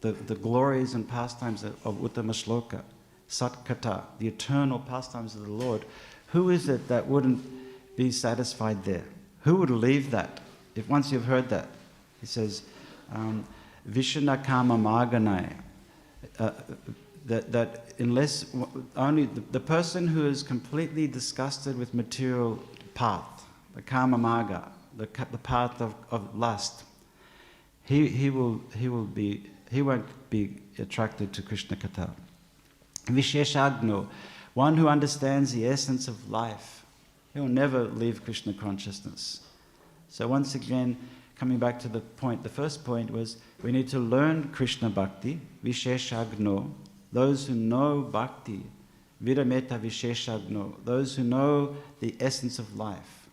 the glories and pastimes of Uttama Shloka, Satkata, the eternal pastimes of the Lord, who is it that wouldn't be satisfied there? Who would leave that? If once you've heard that, he says, Vishana Kama Maganai, that unless only the person who is completely disgusted with material path, the Kama Maga, the path of lust, he won't be attracted to Krishna Katha. Visheshagno, one who understands the essence of life, he will never leave Krishna consciousness. So once again, coming back to the first point was we need to learn Krishna Bhakti, Visheshagno, those who know Bhakti, Virameta Visheshagno, those who know the essence of life.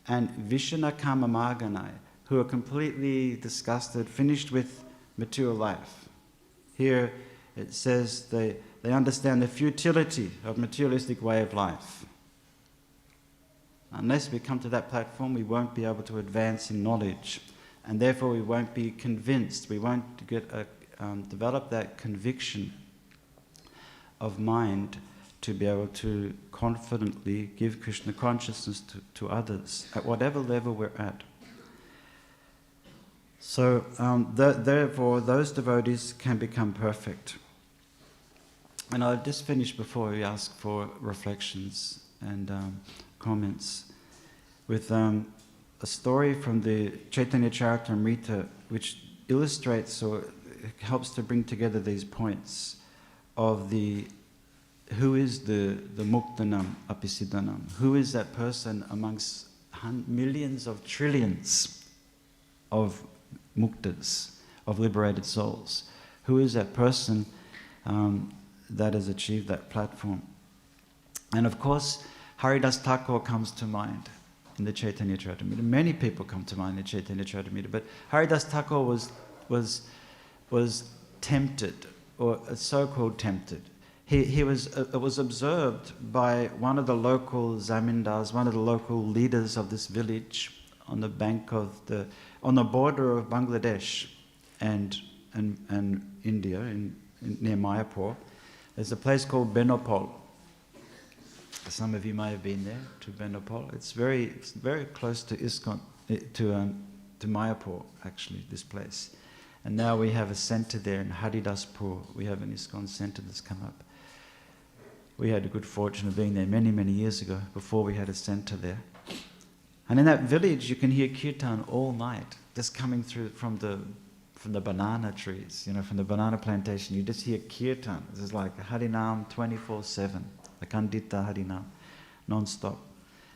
And Vishana Kama Maganai, who are completely disgusted, finished with material life. Here it says they understand the futility of materialistic way of life. Unless we come to that platform, we won't be able to advance in knowledge, and therefore we won't be convinced. We won't develop that conviction of mind to be able to confidently give Krishna consciousness to others at whatever level we're at. So therefore, those devotees can become perfect. And I'll just finish before we ask for reflections and comments with a story from the Chaitanya Charitamrita, which illustrates or helps to bring together these points of who is the muktanam apisidanam, who is that person amongst millions of trillions of muktas, of liberated souls. Who is that person that has achieved that platform? And of course, Haridas Thakur comes to mind in the Chaitanya Charitamrita. Many people come to mind in the Chaitanya Charitamrita, but Haridas Thakur was tempted, or so-called tempted. It was observed by one of the local zamindars, one of the local leaders of this village on the bank of on the border of Bangladesh and India, near Mayapur. There's a place called Benopol. Some of you may have been there to Benopol. It's very close to ISKCON, to Mayapur, actually, this place. And now we have a center there in Haridaspur. We have an ISKCON center that's come up. We had the good fortune of being there many, many years ago, before we had a center there. And in that village, you can hear kirtan all night, just coming through from the banana trees, from the banana plantation. You just hear kirtan. This is like Harinam 24/7, Akandita Harinam, non-stop.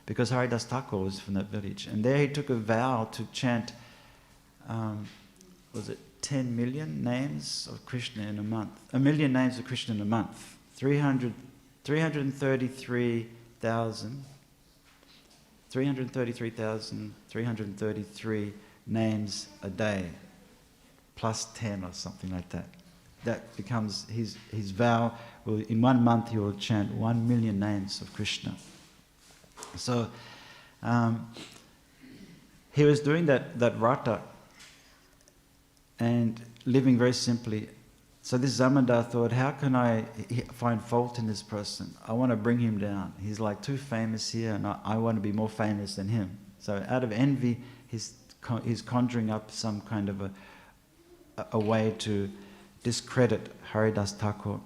Because Haridas Thakur was from that village. And there he took a vow to chant, 10 million names of Krishna in a month? A million names of Krishna in a month. 333,333 names a day, plus 10 or something like that. That becomes his vow. In 1 month he will chant 1 million names of Krishna. So he was doing that vrata and living very simply. So this Zamindar thought, how can I find fault in this person? I want to bring him down. He's like too famous here, and I want to be more famous than him. So out of envy, he's conjuring up some kind of a way to discredit Haridas Thakur.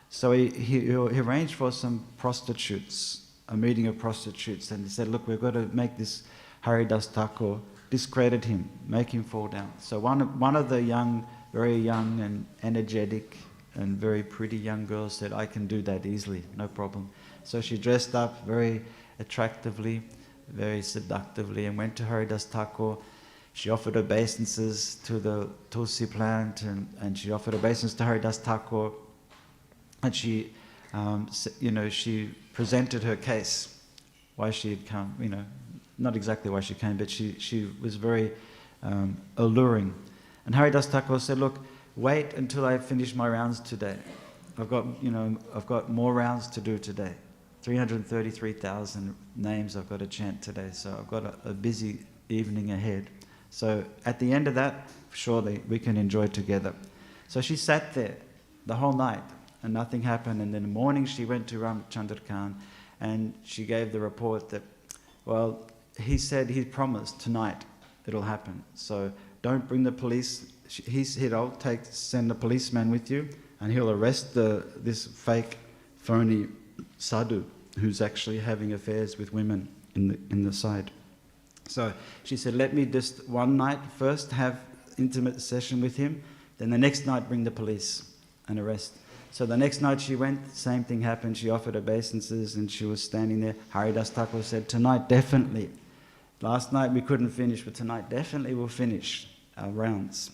So he arranged for some prostitutes, a meeting of prostitutes, and he said, look, we've got to make this Haridas Thakur, discredit him, make him fall down. So one of the very young and energetic and very pretty young girls said, I can do that easily, no problem. So she dressed up very attractively, very seductively, and went to Haridas Thakur. She offered obeisances to the tulsi plant, and she offered obeisances to Haridas Thakur. And she, she presented her case, why she had come, not exactly why she came, but she was very alluring. And Haridas Thakur said, look, wait until I finish my rounds today. I've got more rounds to do today. 333,000 names I've got to chant today, so I've got a busy evening ahead. So at the end of that, surely we can enjoy together. So she sat there the whole night and nothing happened. And in the morning she went to Ramchandra Khan and she gave the report that, well, he said he promised tonight it'll happen. So don't bring the police. He said, I'll send a policeman with you and he'll arrest this fake, phony sadhu who's actually having affairs with women in the side. So she said, let me just one night first have intimate session with him, then the next night bring the police and arrest. So the next night she went, same thing happened. She offered obeisances and she was standing there. Haridas Thakur said, tonight definitely. Last night we couldn't finish, but tonight definitely we'll finish our rounds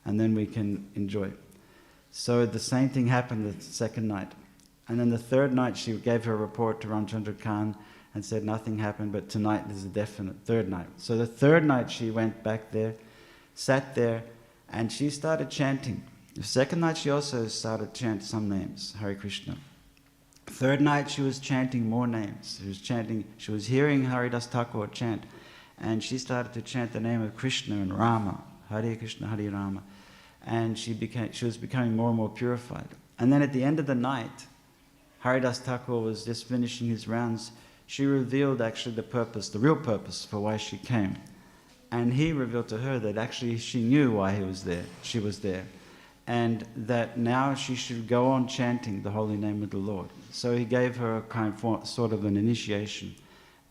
and then we can enjoy. So the same thing happened the second night. And then the third night she gave her report to Ramchandra Khan and said nothing happened, but tonight there's a definite third night. So the third night she went back there, sat there, and she started chanting. The second night she also started to chant some names, Hare Krishna. Third night she was chanting more names. She was hearing Haridas Thakur chant, and she started to chant the name of Krishna and Rama, Hare Krishna, Hare Rama. And she was becoming more and more purified. And then at the end of the night, Haridas Thakur was just finishing his rounds. She revealed actually the real purpose for why she came. And he revealed to her that actually she knew why she was there. And that now she should go on chanting the holy name of the Lord. So he gave her sort of an initiation.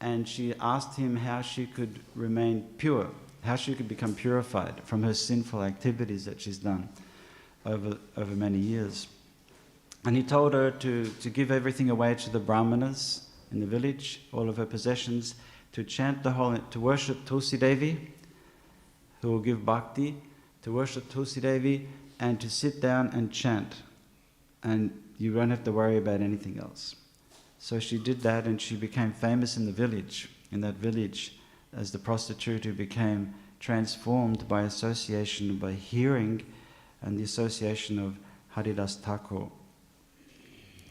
And she asked him how she could remain pure, how she could become purified from her sinful activities that she's done. over many years. And he told her to give everything away to the brahmanas in the village, all of her possessions, to chant to worship Tulsi Devi, who will give bhakti, to worship Tulsi Devi, and to sit down and chant. And you won't have to worry about anything else. So she did that, and she became famous in the village, as the prostitute who became transformed by association, by hearing, and the association of Haridas Thakur.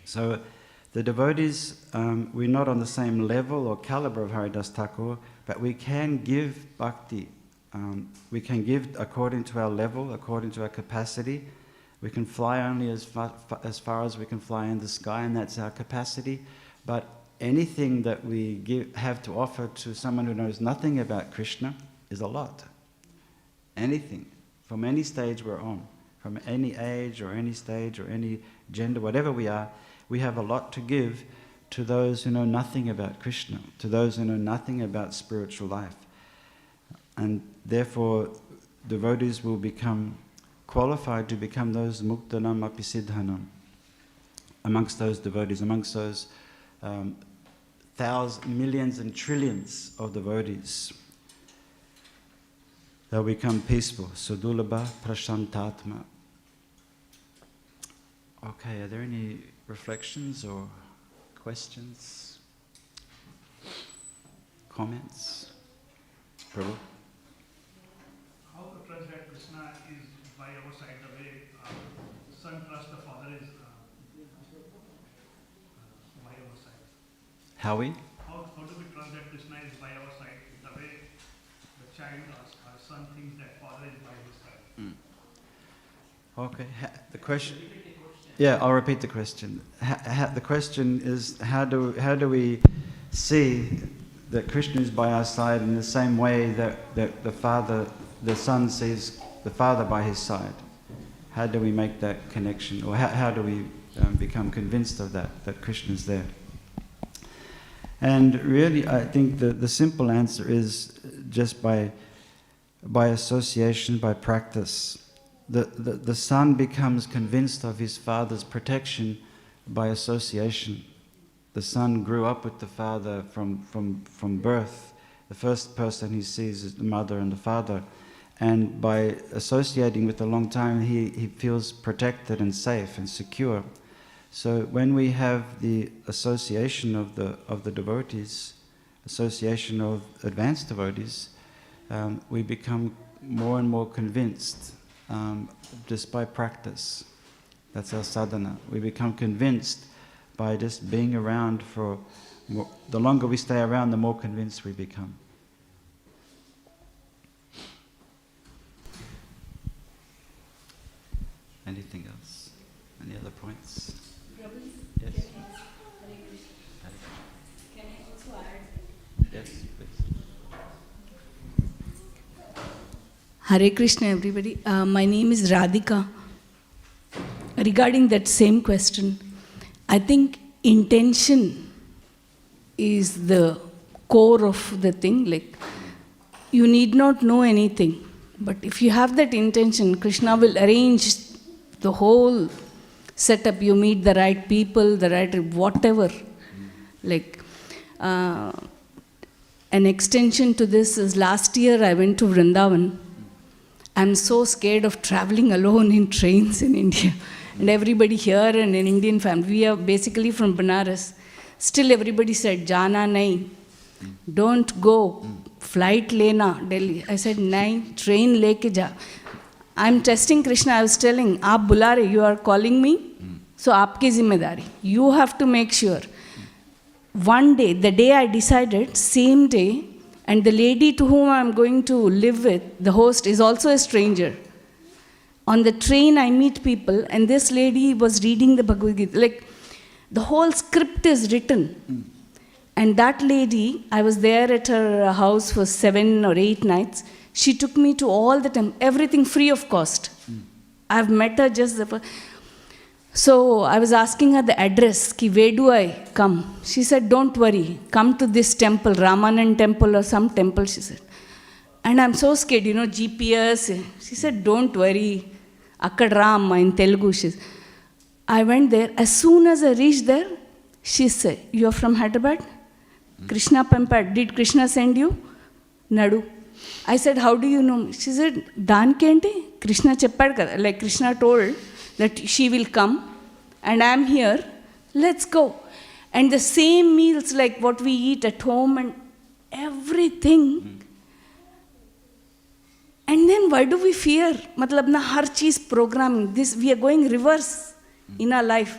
So the devotees, we're not on the same level or caliber of Haridas Thakur, but we can give bhakti. We can give according to our level, according to our capacity. We can fly only as far as we can fly in the sky, and that's our capacity. But anything that we have to offer to someone who knows nothing about Krishna is a lot. Anything, from any stage we're on, from any age or any stage or any gender, whatever we are, we have a lot to give to those who know nothing about Krishna, to those who know nothing about spiritual life. And therefore, devotees will become qualified to become those muktanam api siddhanam. Amongst those devotees, amongst those thousands, millions and trillions of devotees, they'll become peaceful. Sudulabha prashantatma. Okay, are there any reflections or questions? Comments? Prabhu? How to translate Krishna is by our side, the way son trusts the father is by our side. How do we translate Krishna is by our side, the way the child or son thinks that father is by his side. Okay, the question. Yeah, I'll repeat the question. The question is, how do we see that Krishna is by our side in the same way that the son sees the father by his side? How do we make that connection, or how do we become convinced of that Krishna is there? And really, I think the simple answer is just by association, by practice. The son becomes convinced of his father's protection by association. The son grew up with the father from birth. The first person he sees is the mother and the father. And by associating with a long time, he feels protected and safe and secure. So when we have the association of the devotees, association of advanced devotees, we become more and more convinced. Just by practice. That's our sadhana. We become convinced by just being around for more. The longer we stay around, the more convinced we become. Anything else? Any other points? Yes. Can I also add? Yes, please. Hare Krishna, everybody. My name is Radhika. Regarding that same question, I think intention is the core of the thing. Like, you need not know anything, but if you have that intention, Krishna will arrange the whole setup. You meet the right people, the right whatever. Like, an extension to this is last year I went to Vrindavan. I'm so scared of traveling alone in trains in India. And everybody here and an Indian family, we are basically from Banaras. Still everybody said, Jana nahi, don't go, flight lena, Delhi. I said, nahi, train leke ja. I'm testing Krishna, I was telling, aap bula rahe, you are calling me, so aapki zimmedari. You have to make sure. One day, the day I decided, same day, and the lady to whom I'm going to live with, the host, is also a stranger. On the train, I meet people, and this lady was reading the Bhagavad Gita. Like, the whole script is written. And that lady, I was there at her house for 7 or 8 nights. She took me to all the temples, everything free of cost. I've met her just the first. So I was asking her the address, ki where do I come? She said, don't worry, come to this temple, Ramanan temple or some temple, she said. And I'm so scared, GPS. She said, don't worry, Akkad Ram in Telugu. I went there. As soon as I reached there, she said, "You are from Hyderabad? Krishna Pampad. Did Krishna send you?" Nadu. I said, "How do you know me?" She said, "Danki ante Krishna cheppadu kada." Like Krishna told that she will come and I am here. Let's go. And the same meals like what we eat at home and everything. And then why do we fear? Matlab na har cheez programming. This we are going reverse in our life.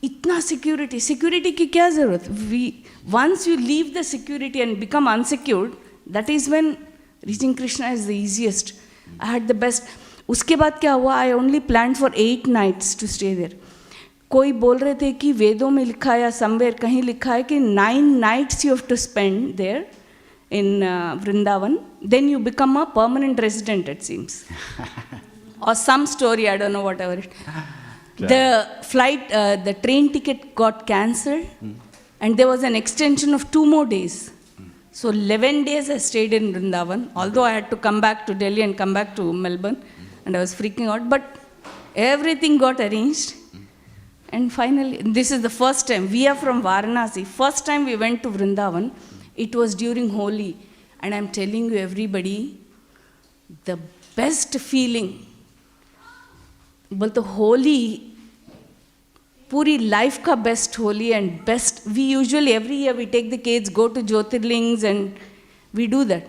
Itna security. Security ki kya zarurat? Once you leave the security and become unsecured, that is when reaching Krishna is the easiest. I had the best. Uske baad kya hua? I only planned for 8 nights to stay there. कोई बोल रहे थे कि वेदों में लिखा है या somewhere कहीं लिखा है कि 9 nights you have to spend there in Vrindavan, then you become a permanent resident, it seems. Or some story, I don't know, whatever it. The flight, the train ticket got cancelled, and there was an extension of 2 more days. So 11 days I stayed in Vrindavan, although I had to come back to Delhi and come back to Melbourne, and I was freaking out, but everything got arranged. And finally, this is the first time, we are from Varanasi, first time we went to Vrindavan, it was during Holi, and I'm telling you everybody, the best feeling, but the Holi, puri life ka best Holi and best, we usually every year we take the kids, go to Jyotirlings and we do that.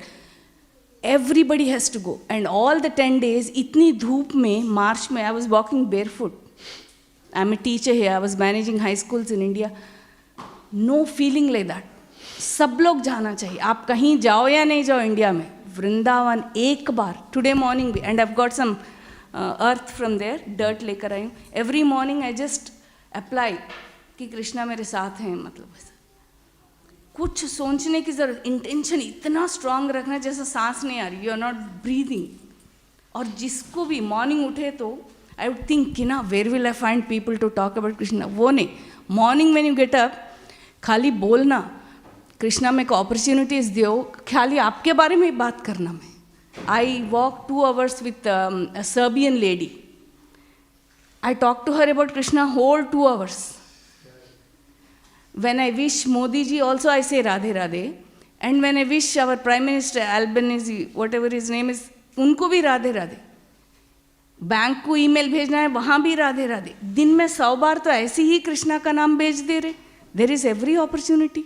Everybody has to go, and all the 10 days, itni dhoop mein, March mein, I was walking barefoot. I'm a teacher here, I was managing high schools in India. No feeling like that. सब लोग जाना चाहिए. आप कहीं जाओ या नहीं जाओ इंडिया में, वृंदावन एक बार. Today morning, and I've got some earth from there, dirt लेकर आई हूँ. Every morning I just apply कि कृष्णा मेरे साथ हैं, मतलब ऐसा. कुछ सोचने की जरूरत, इंटेंशन इतना स्ट्रांग रखना जैसा सांस नहीं आ रही, यू आर नॉट ब्रीदिंग. और जिसको भी मॉर्निंग उठे तो I would think कि ना where will I find people to talk about Krishna. वो नहीं. Morning when you get up, खाली बोलना, कृष्णा में को opportunities दियो, खाली आपके बारे में बात करना में. I walked 2 hours with a Serbian lady. I talked to her about Krishna whole 2 hours. When I wish Modi ji also I say Radhe Radhe. And when I wish our Prime Minister Albanese, whatever his name is, उनको भी Radhe Radhe. Bank को email भेजना है, वहाँ भी राधे राधे. दिन में 100 बार तो ऐसे ही कृष्णा का नाम भेज दे रहे. There is every opportunity.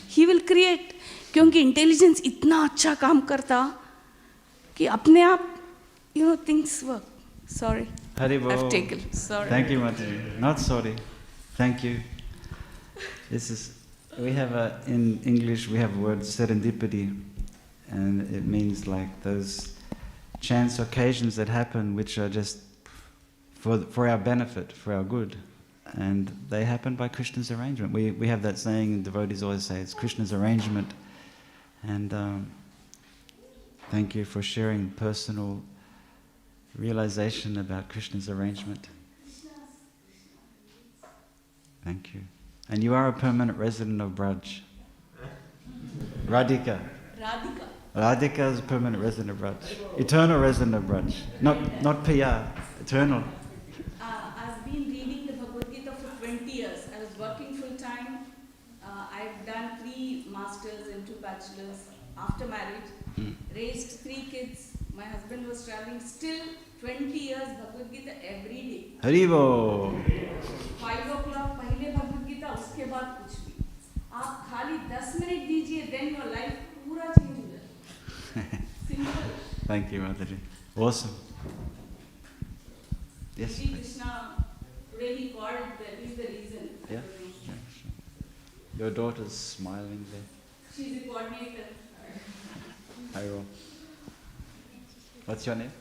He will create. क्योंकि इंटेलिजेंस इतना अच्छा काम करता कि अपने आप, you know, things work. Sorry. I've taken. Sorry. Thank you, Mataji. Not sorry. Thank you. This is, we have in English, we have a word serendipity, and it means like those chance occasions that happen which are just for our benefit, for our good. And they happen by Krishna's arrangement. We have that saying, and devotees always say, it's Krishna's arrangement. And thank you for sharing personal realization about Krishna's arrangement. Thank you. And you are a permanent resident of Braj. Radhika. Radhika. Radhika is a permanent resident of Braj. Eternal resident of Braj. Not PR, eternal. I've been reading the Bhagavad Gita for 20 years. I was working full time. I've done 3 masters and 2 bachelors after marriage. Raised 3 kids. My husband was traveling. Still 20 years Bhagavad Gita every day. Haribo. 5 o'clock पहले Bhagavad Gita, उसके बाद कुछ भी. आप खाली 10 minute दीजिए, then your life पूरा change हो जाए. Simple. Thank you, Mataji. Awesome. Yes. Sri Krishna, today he called, that is the reason. Yeah. Sure. Your daughter's smiling there. She's a coordinator. Hare. What's your name?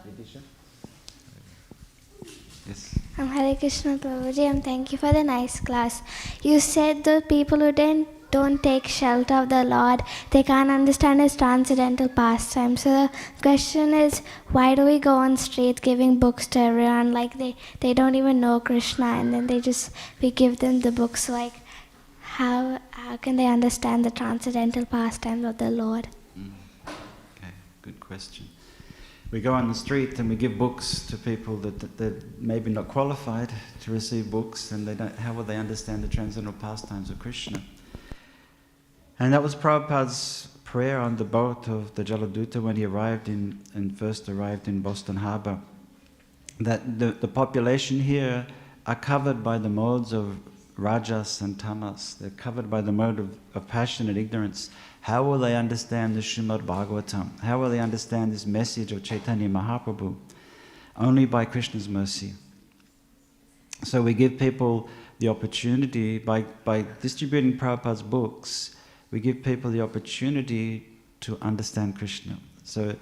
Vidisha. Yes. I'm Hare Krishna Prabhuji, and thank you for the nice class. You said the people who don't take shelter of the Lord, they can't understand His transcendental pastime. So the question is, why do we go on streets giving books to everyone? Like they don't even know Krishna, and then we give them the books. Like how can they understand the transcendental pastimes of the Lord? Okay, good question. we go on the street and we give books to people that maybe not qualified to receive books, and how will they understand the transcendental pastimes of Krishna? And that was Prabhupada's prayer on the boat of the Jaladuta when he first arrived in Boston Harbour, that the population here are covered by the modes of rajas and tamas. They're covered by the mode of passion and ignorance. How will they understand the Śrīmad Bhāgavatam? How will they understand this message of Chaitanya Mahaprabhu? Only by Krishna's mercy. So we give people the opportunity, by distributing Prabhupada's books, we give people the opportunity to understand Krishna. So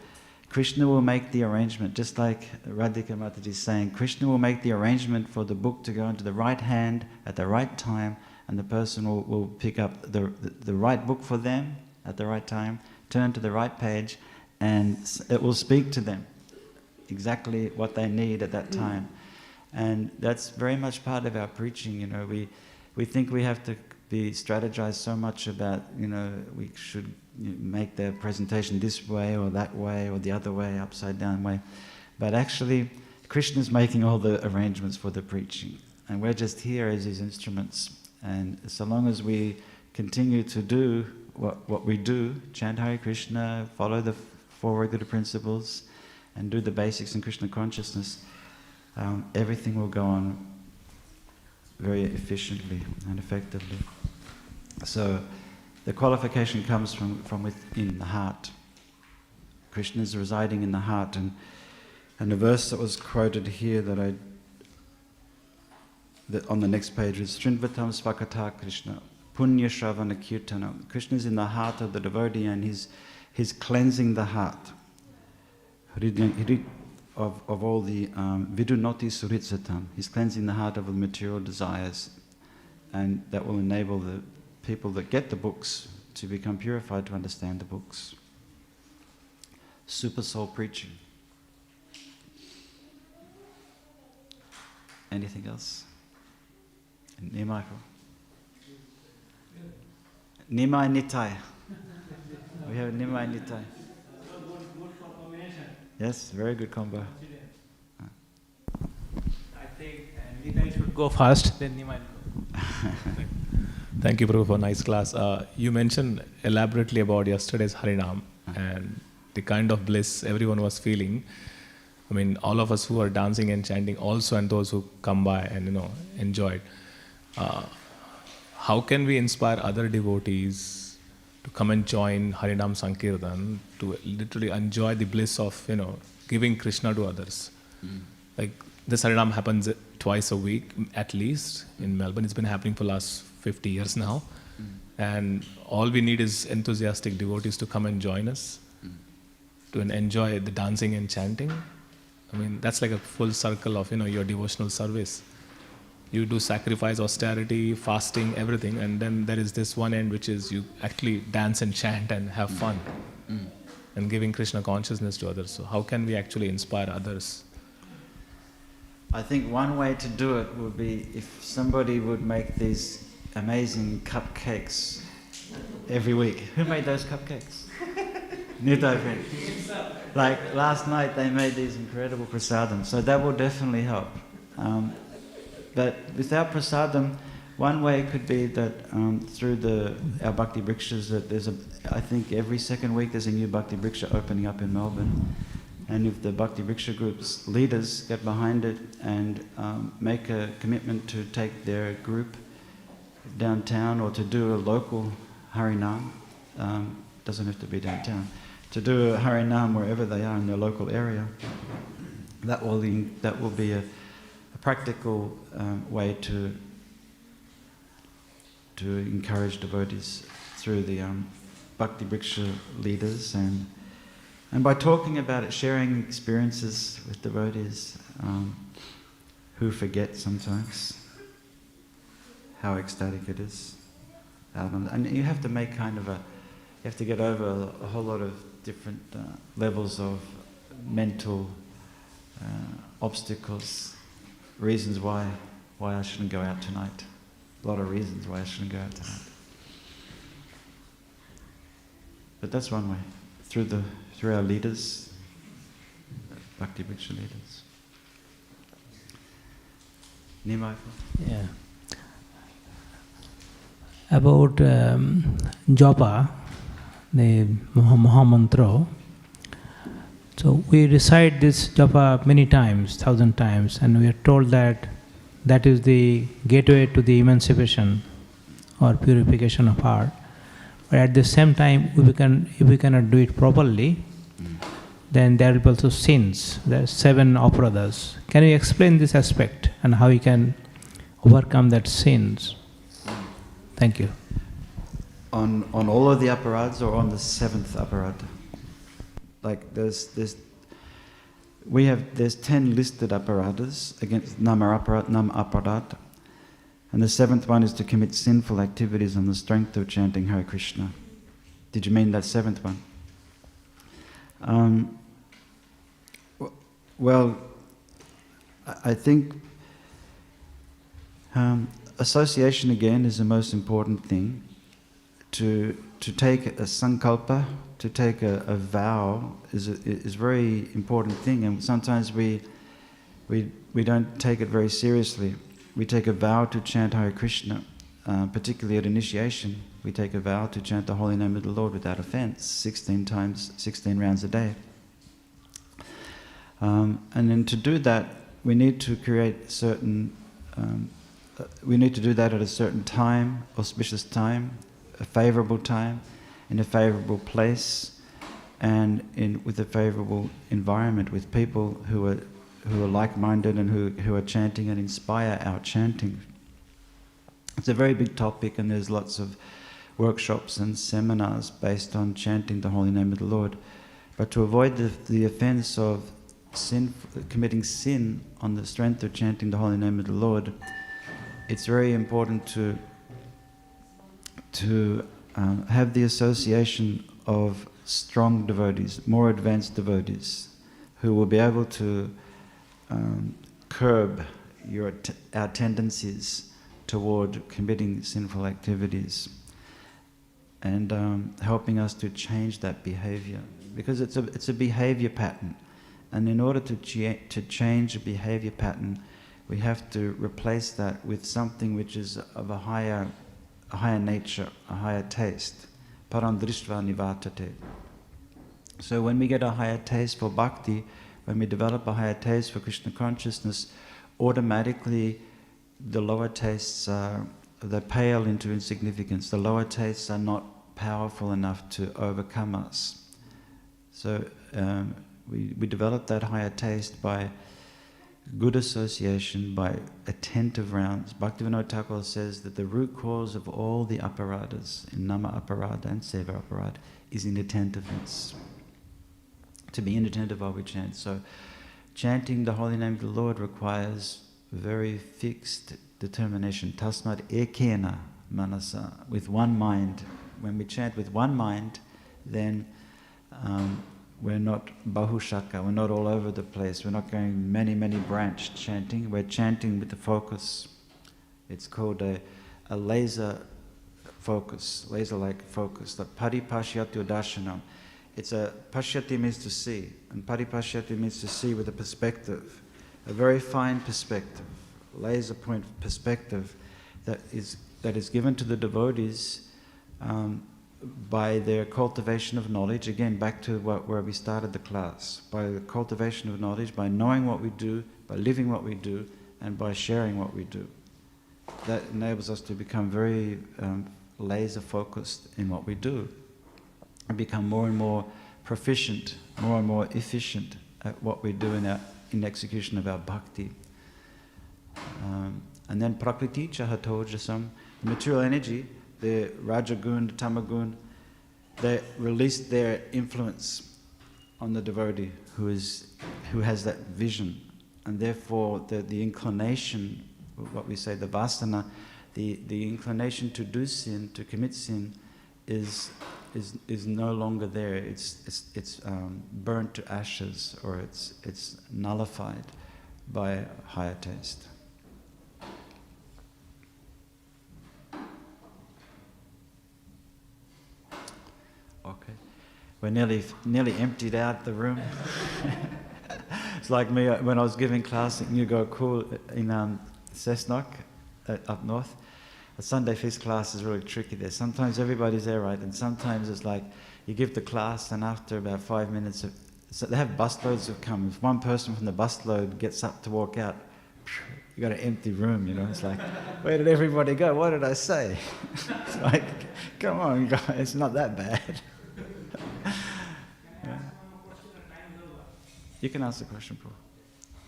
Krishna will make the arrangement, just like Radhika Mataji is saying, Krishna will make the arrangement for the book to go into the right hand at the right time, and the person will pick up the right book for them at the right time, turn to the right page, and it will speak to them exactly what they need at that time. And that's very much part of our preaching. You know, we think we have to be strategized so much about, you know, we should make the presentation this way or that way or the other way, upside down way. But actually, Krishna's making all the arrangements for the preaching, and we're just here as his instruments. And so long as we continue to do what we do, chant Hare Krishna, follow the 4 regular principles, and do the basics in Krishna consciousness, everything will go on very efficiently and effectively. So the qualification comes from within the heart. Krishna is residing in the heart, and the verse that was quoted here that on the next page is Srinvatam Svakata Krishna, Punya Shravana Kirtana. Krishna is in the heart of the devotee, and he's cleansing the heart of all the vidunoti suritsatam. He's cleansing the heart of the material desires, and that will enable the people that get the books to become purified to understand the books. Super soul preaching. Anything else? Nimai. Nimai Nitai. We have Nimai Nitai. Yes, very good combo. I think Nitai should go first, then Nimai will go. Thank you, Prabhu, for a nice class. You mentioned elaborately about yesterday's Harinam and the kind of bliss everyone was feeling. I mean, all of us who are dancing and chanting also, and those who come by and enjoy it. How can we inspire other devotees to come and join Harinam Sankirtan, to literally enjoy the bliss of giving Krishna to others? Like this Harinam happens twice a week at least in Melbourne. It's been happening for the last 50 years now. And all we need is enthusiastic devotees to come and join us, to enjoy the dancing and chanting. I mean, that's like a full circle of your devotional service. You do sacrifice, austerity, fasting, everything, and then there is this one end which is you actually dance and chant and have fun and giving Krishna consciousness to others. So how can we actually inspire others? I think one way to do it would be if somebody would make these amazing cupcakes every week. Who made those cupcakes? Nitai friend. Like last night they made these incredible prasadam, so that will definitely help. But without prasadam, one way could be that through our Bhakti Brikshas, that I think every second week there's a new Bhakti Briksha opening up in Melbourne. And if the Bhakti Briksha group's leaders get behind it and make a commitment to take their group downtown or to do a local Harinam, doesn't have to be downtown, to do a Harinam wherever they are in their local area, that will be a practical way to encourage devotees through the Bhakti Briksha leaders, and by talking about it, sharing experiences with devotees who forget sometimes how ecstatic it is. And you have to make you have to get over a whole lot of different levels of mental obstacles, reasons why I shouldn't go out tonight. A lot of reasons why I shouldn't go out tonight. But that's one way, through our leaders, Bhakti Vriksha leaders. Nimai? Yeah. About japa, the Mahamantra. So we recite this japa many times, 1,000 times, and we are told that that is the gateway to the emancipation or purification of heart. But at the same time, if we cannot do it properly, then there will be also sins. There are 7 aparadas. Can you explain this aspect and how you can overcome that sins? Thank you. On all of the aparads or on the 7th aparad? Like there's 10 listed aparadas against nama aparad, and the 7th one is to commit sinful activities on the strength of chanting Hare Krishna. Did you mean that 7th one? Well, I think association again is the most important thing. To take a sankalpa, to take a vow is a very important thing, and sometimes we don't take it very seriously. We take a vow to chant Hare Krishna, particularly at initiation. We take a vow to chant the holy name of the Lord without offense, 16 times, 16 rounds a day. And then to do that, we need to create certain. We need to do that at a certain time, auspicious time, a favorable time, in a favorable place, and with a favorable environment, with people who are like-minded and who are chanting and inspire our chanting. It's a very big topic, and there's lots of workshops and seminars based on chanting the holy name of the Lord. But to avoid the offense of committing sin on the strength of chanting the holy name of the Lord, it's very important to have the association of strong devotees, more advanced devotees, who will be able to curb our tendencies toward committing sinful activities, and helping us to change that behavior, because it's a behavior pattern, and in order to change a behavior pattern, we have to replace that with something which is of a higher nature, a higher taste. Param drishtva nivartate. So when we get a higher taste for bhakti, when we develop a higher taste for Krishna consciousness, automatically the lower tastes they pale into insignificance. The lower tastes are not powerful enough to overcome us. So we develop that higher taste by good association, by attentive rounds. Bhaktivedanta Thakur says that the root cause of all the aparadas, in nama aparad and seva aparad, is inattentiveness. To be inattentive while we chant. So chanting the holy name of the Lord requires very fixed determination. Tasmat ekena manasa, with one mind. When we chant with one mind, then we're not bahushaka, we're not all over the place, we're not going many branched chanting, we're chanting with the focus. It's called a laser focus, laser-like focus, the paripashyati darshanam. Pashyati means to see, and paripashyati means to see with a perspective, a very fine perspective, laser point perspective that is given to the devotees by their cultivation of knowledge. Again, back to where we started the class. By the cultivation of knowledge, by knowing what we do, by living what we do, and by sharing what we do. That enables us to become very laser focused in what we do, and become more and more proficient, more and more efficient at what we do in execution of our bhakti. And then prakriti chahatojasam, the material energy, the rajagun, the tamagun, they release their influence on the devotee who has that vision, and therefore the inclination, what we say, the vasana, the inclination to do sin, to commit sin, is no longer there. It's burnt to ashes, or it's nullified by higher taste. Okay, we're nearly emptied out the room. like me when I was giving class at New Go Cool in Cessnock up north. A Sunday feast class is really tricky there. Sometimes everybody's there, right? And sometimes it's like you give the class and after about 5 minutes, so they have busloads have come. If one person from the busload gets up to walk out, you got an empty room, you know. It's like, where did everybody go? What did I say? It's like, come on, guys, it's not that bad. Yeah. You can ask the question, Prabhu.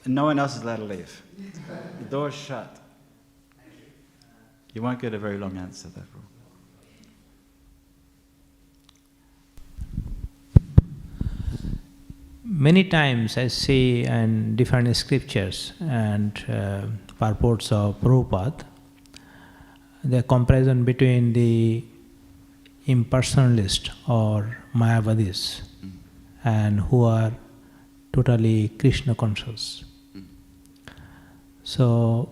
And no one else is allowed to leave. The door's shut. You won't get a very long answer, though, Prabhu. Many times I see in different scriptures and purports of Prabhupada, the comparison between the impersonalist or Mayavadis and who are totally Krishna conscious. So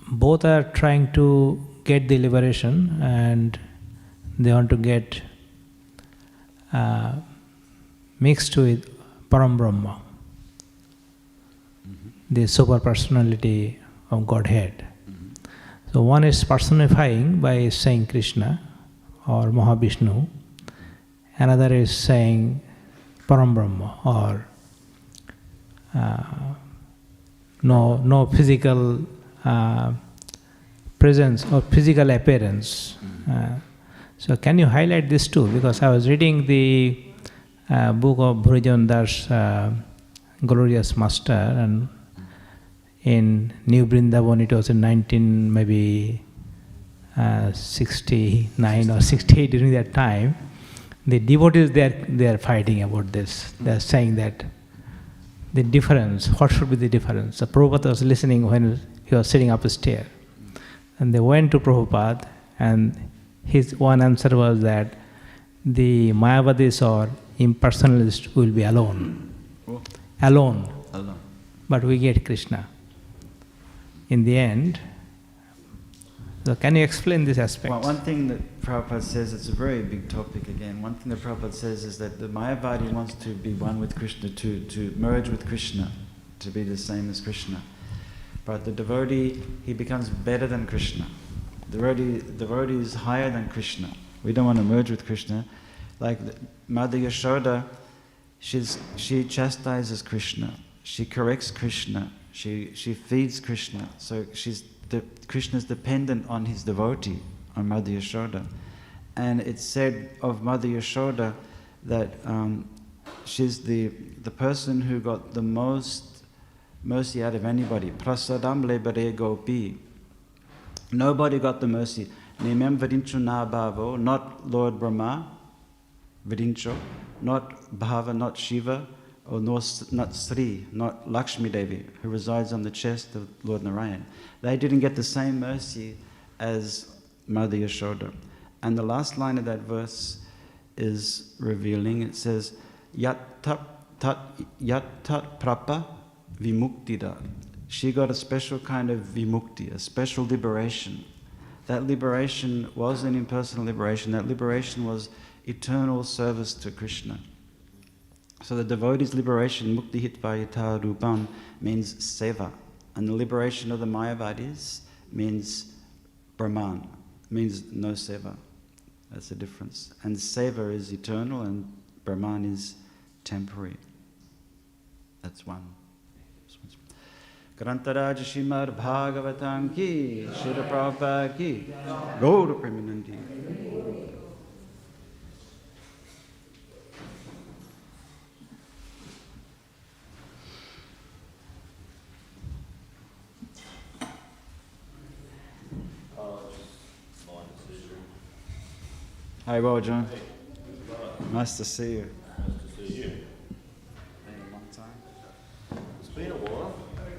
both are trying to get the liberation and they want to get mixed with Param Brahma, the super personality of Godhead. So one is personifying by saying Krishna or Mahavishnu, another is saying Param Brahma or no physical presence or physical appearance. So can you highlight this too? Because I was reading the book of Bhurijan Das, Glorious Master, and in New Vrindavan it was in 1969 or 68. During that time, the devotees they are fighting about this. They are saying that the difference, what should be the difference? So Prabhupada was listening when he was sitting up a stair, and they went to Prabhupada, and his one answer was that the Mayavadis or impersonalists will be alone. Alone. But we get Krishna. In the end, so can you explain this aspect? Well, one thing that Prabhupada says, it's a very big topic again, one thing that Prabhupada says is that the Mayavadi wants to be one with Krishna, to merge with Krishna, to be the same as Krishna. But the devotee, he becomes better than Krishna. The devotee is higher than Krishna. We don't want to merge with Krishna. Like Mother Yashoda, she chastises Krishna, she corrects Krishna, she feeds Krishna. So Krishna's dependent on his devotee, on Mother Yashoda. And it's said of Mother Yashoda that she's the person who got the most mercy out of anybody. Prasadam lebare gopi. Nobody got the mercy. Nemem vadinchu na bhavo, not Lord Brahma, Vidincho, not Bhava, not Shiva, or not Sri, not Lakshmi Devi, who resides on the chest of Lord Narayan. They didn't get the same mercy as Mother Yashoda. And the last line of that verse is revealing. It says, Yat tat prapa vimuktida. She got a special kind of vimukti, a special liberation. That liberation was an impersonal liberation. That liberation was eternal service to Krishna. So the devotee's liberation, mukti hitvayata rupam, means seva. And the liberation of the Mayavadis means Brahman, means no seva. That's the difference. And seva is eternal and Brahman is temporary. That's one. Grantaraj Śrīmad Bhāgavatam ki, Śrīla Prabhupada ki, Gaura Premanandi. Hi, well, John. Nice to see you. Nice to see you. Been a long time. It's been a while.